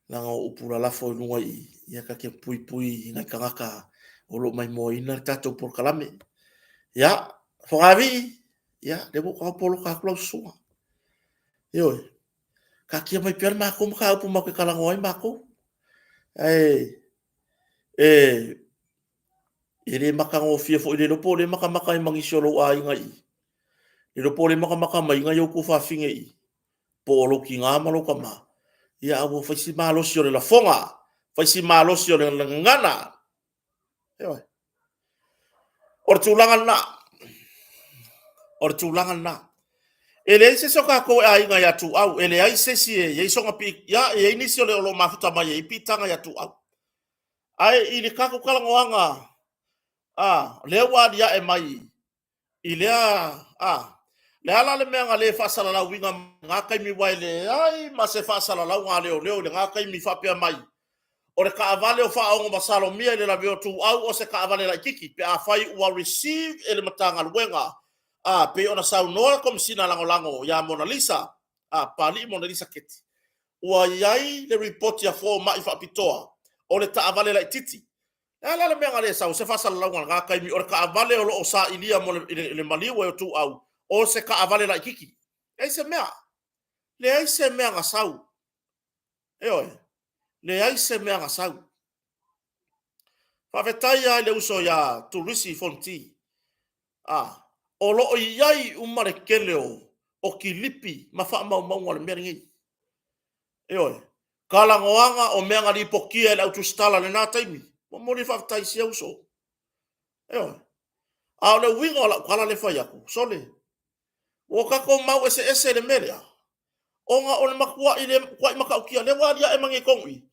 Langa upura la fo lunga ia ka ke pui pui ngai kangaka o lo mai mo ina tatou por kalame. Ya, fonga vi. Ya, de bo ka polo ka ko sunga. Yo. Ka kia mai pian ma ko ka upu ma ke kalango ai ma ko. Ele maka ngo fia fo ile no po le maka I mangi solo a inga I. Le po le maka mai inga yo ku fa finge I. Po lo ki nga ma lo ka ma. Ia abo fa si malo sio le la fonga. Fa si malo sio le ngana. Ewa. Or tulanga na. Or tulanga na. Ele se soka ko a inga ya tu au. Ele ai se si e ye songa pi ya ye ini sio le lo mafuta mai e pitanga ya tu au. Ai ini kako kala ngoanga. Le wa dia e mai. Ilea le ala le mea le fa sala la winga nga kai mi wai le ai ma se fa sala la nga le nga kai mi fa pia mai o le ka avale o fa o masalo mia le la veo tu au o se ka avale la kiki pe a fai ua receive ele matanga luenga pe ona sau noa kom sina lango ya Mona Lisa pali Mona Lisa keti ua yai le report ya fo mai fa pitoa o le ta avale la titi ala le mea le sau se fa sala la nga kai mi o ka avale o sa ilia mo le maliwa o tu au o se ka avale la kiki. Ei se mea. Le ai se mea nga sau. Le ai se mea nga sau. Whawhetai ai le uso ya turisi fonti. O lo o iai umare keleo o ki lipi ma wha mau mau le mea ringi. Kalangoanga o mea nga lipokia le autostala le nā taimi. Mo mori whawhetai si uso. A le winga o la kala le whai aku. Sole. O kako mau ese le merea. O nga o le makua I le kwai makaukia le waria e mangi kongi.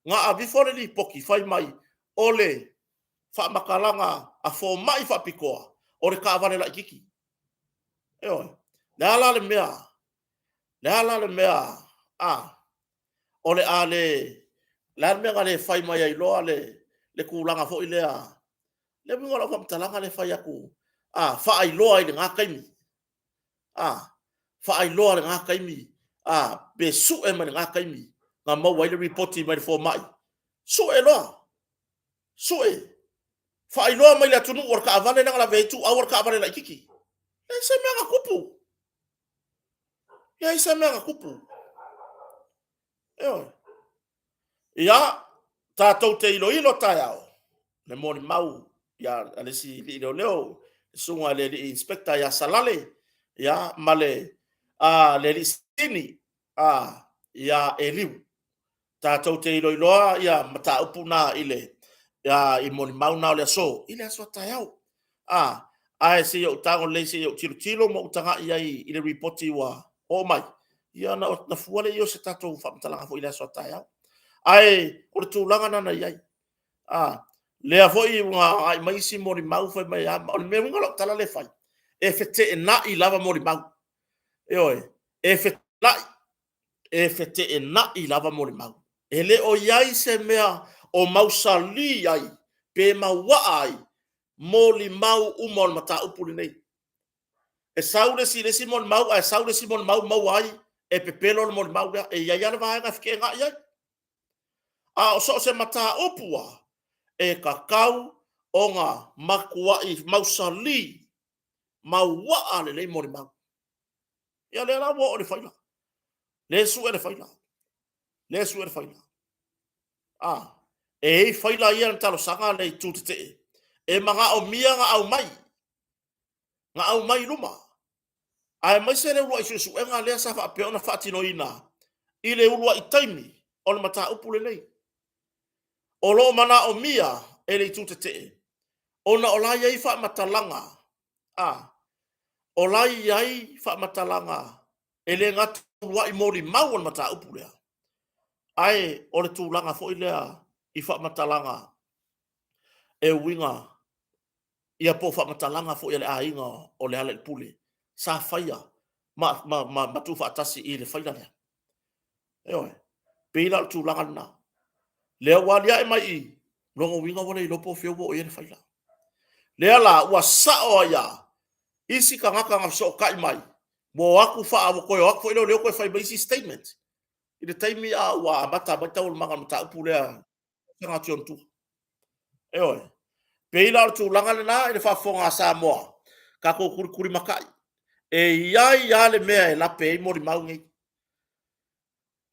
Nga a before li poki fai mai o le wha makalanga a fo mai wha pikoa o le kaavane la ikiki. Le ala le mea. Le ala le mea. O le a le mea le fai mai ai loa le kulanga fo I lea. Le mingo la whamtalanga le fai aku. Wha ai loa I le ngā kaimi. Wha ai loa le ngā kaimi. Be su e mani ngā kaimi. Ngā mau ai le reporti mai le fo mai. Su e loa. Su e. Wha ai loa mai le atunu or ka avane nanga la veitu au or ka avane la ikiki. E se mea ngā kupu. E se mea ngā kupu. Ia, tātou te ilo tai au. Le moni mau. Ia, alesi ilo leo. Sunga le inspector ya salale. Ia, male. Le li sini. Ia, eliu. Tātou te iloa, ia, mata upu nā ile. Ia, I moni mau nā le aso. Ile aso tai au. Ai se yo tango le se yo tilo mo tanga ia I le reporti wa. O mai. Ia na fuale yo se tātou whamtalanga fo ile aso tai au. Ai, o le tūlanga nana iai. Lea foi nga ai mai si mori mau foi mai o le mea ngalo tala le fai. E fete e na I lava mori mau. E fete e na I lava mori mau. E le o iai se mea o mausali ai. Pe maua ai. Moli mau umol mata upuli nei. E saure si le si mori mau. E saure si mori mau ai. E pepelo le mori mau. E iai ana vaenga fike nga iai. O so se mata upua. E kakau o ngā makua I mausali maua ale nei mori mau. ia le la wo le faila le su le faila le su le faila e faila ia talo sanga le tu te e manga o mia nga au mai luma ai mai se le ua isu su enga le sa fa pe ona fa tino ina i le ulua i taimi o le mata upule nei o lo mana o mia e le tu te ona o la ia fa matalanga o la ia fa matalanga e le ngatu ua i mori mau on mata upule ai o le tūlanga fo i lea i fa matalanga e winga ia po fa matalanga fo i le ainga o le ale pule sa faia ma tu fa tasi i le faia le eo peila tūlanga na le walia e mai i longo winga wala i lopo fio bo i le faia le ala ua sao ia isi ka ngaka ngapso kai mai mo aku fa avo koe aku ilo leo koe fai basi statement i le taimi a ua mata o manga mata pule sanga tion tu eo peila tūlanga le na i le fa fonga sa moa ka ko kuri makai e ia le mea e lape i mori mau ngai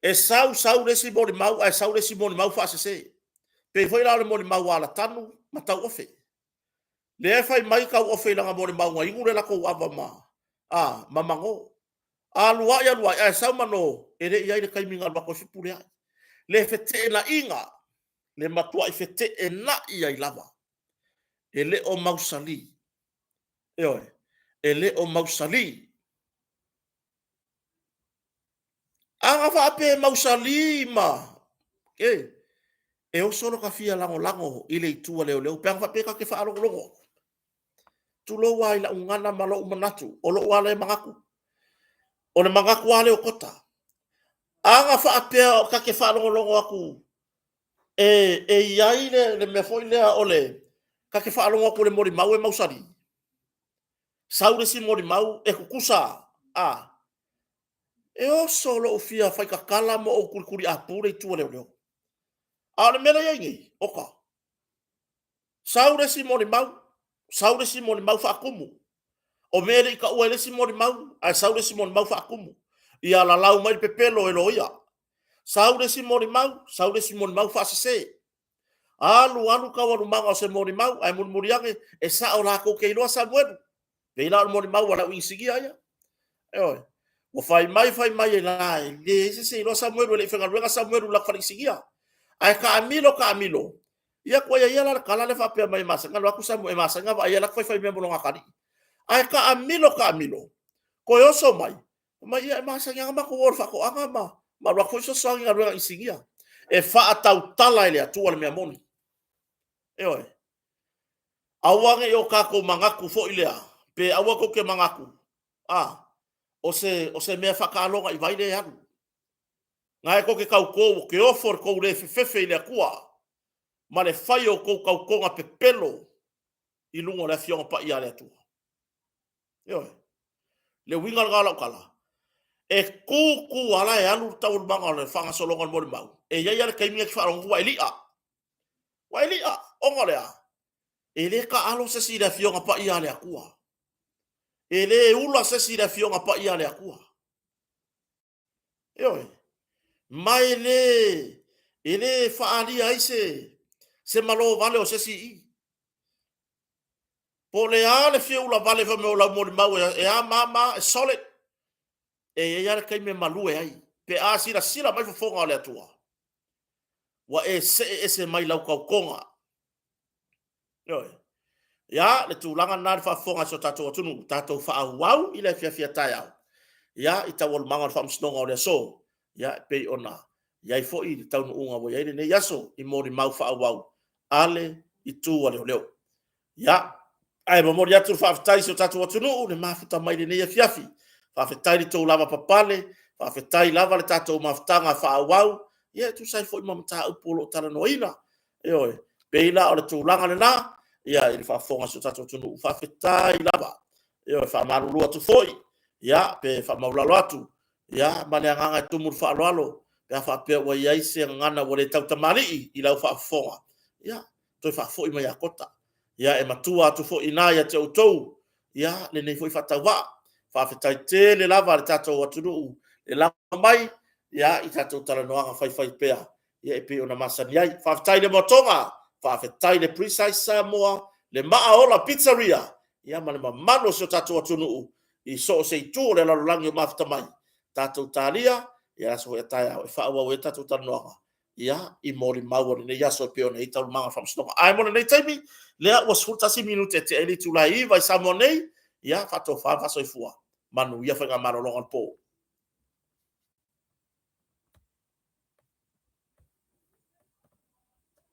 e sau le si mori mau ai sau le si mori mau fa se pe foi la le mori mau ala tanu matau ofe le fai mai ka ofe la mori mau ngai ngure la ko ava ma mamango alua ai sau mano e le ia le kaiminga ba ko sipule le fete na inga le matua i fete e na ia i lava e le o mausali e le o mausali anga fa ape mausali ma e o solo ka fia lango i le tua leo pe anga fa pe ka ke fa longo tu lo wa ila ungana malo manatu o lo wale mangaku o le mangaku wale o kota anga fa ape ka ke fa longo aku e yai le me foi le ole ka ke fa longo aku le mori mau e mausali saure si mori mau e kukusa e o solo o fia fai ka kala mo o kurikuri a pure tu leo a le mele yengi oka saure si mori mau fa akumu o mele ka uele si mori mau a saure si mori mau fa akumu ia la lau mai pepelo e loia saure si mori mau fa se alu ka walu manga o se mori mau ai muriange e sa o la ko ke lo sa bueno pe la mori mau wala wisigi aya o fai mai e lai le se lo Samuel le fenga luega Samuel la farisigia ai ka amilo ia ko ia la kala le fa pe mai masa ngalo aku Samuel masa ngava ia la fai me bolonga kali ai ka amilo ko yo so mai ia masa nga ma ko or fa ko anga ma lo ko so so nga luega isigia e fa atau tala ile atu le me moni awange yo ka ko mangaku fo ilea pe awa ko ke mangaku o se mea whakaalonga i vaile anu. Ngai ko ke kau kou ke ofor kou le fefe i le kua. Ma le whai o kou kau konga pe pelo i lungo le fionga pa i ale atua. Le winga ngala kala. E kuku ala e anu tau manga le whanga solonga mori mau. E iai ale kaimia ki wharongu wa elia. Wa elia, onga lea. E le ka alo se si le fionga pa i ale akua. E le ula se si le fionga pa i ale akua. Mai ele faali ai se malo vale o se si. Po le ale fiula vale fa me o la mori mau e a mama e solid. E ia kai me malu e ai. Pe a sila mai fo nga le atua. Wa se mai lau kau konga. Ya le tulanga na fa fonga so tato tunu tato fa wow ile fia tai au. Ya ita wol manga fa msnonga o le so. Ya pe ona. Ya fo i tau no unga wo ya ne yaso i mori mau fa wow. Ale i tu wale leo. Ya ai mo mori atu fa tai so tato tunu ne mafuta mai ne ya fiafi. Fa tai to lava papale, fa tai lava le tato mafutanga fa wow. Ya tu sai fo i mamta upolo tala noina. Pe ila o le tulanga na ia il fa fonga so tato tunu fa tai lava. Fa marulu atu foi. Ya pe fa maulalo atu. Ya maleanga tu mur fa lalo. Pe fa pe wa ia se ngana wo le tau tamari i lau fa fonga. Ya to fa foi mai akota. Ya e matua atu foi na ya te utou. Ya le nei foi fa tawa. whawhetai te le lava le tātou atunu le lava mai ia I tātou talanoanga whai pea ia e pe ona masani ai whawhetai le motonga whawhetai le Precise Samoa le Maaola Pizzeria ia ma le mamano se o tātou atunu I so se tu le lalulangi o mawhita mai tātou tālia ia so e tai au e whaawa e tātou talanoanga ia I mori maua ni ia so pe ona I tau manga whamstonga ai mona nei taimi lea ua sfultasi minute te eli tulai I vai Samoa nei ia whato whawhaso I fua manu ia whainga marolongan po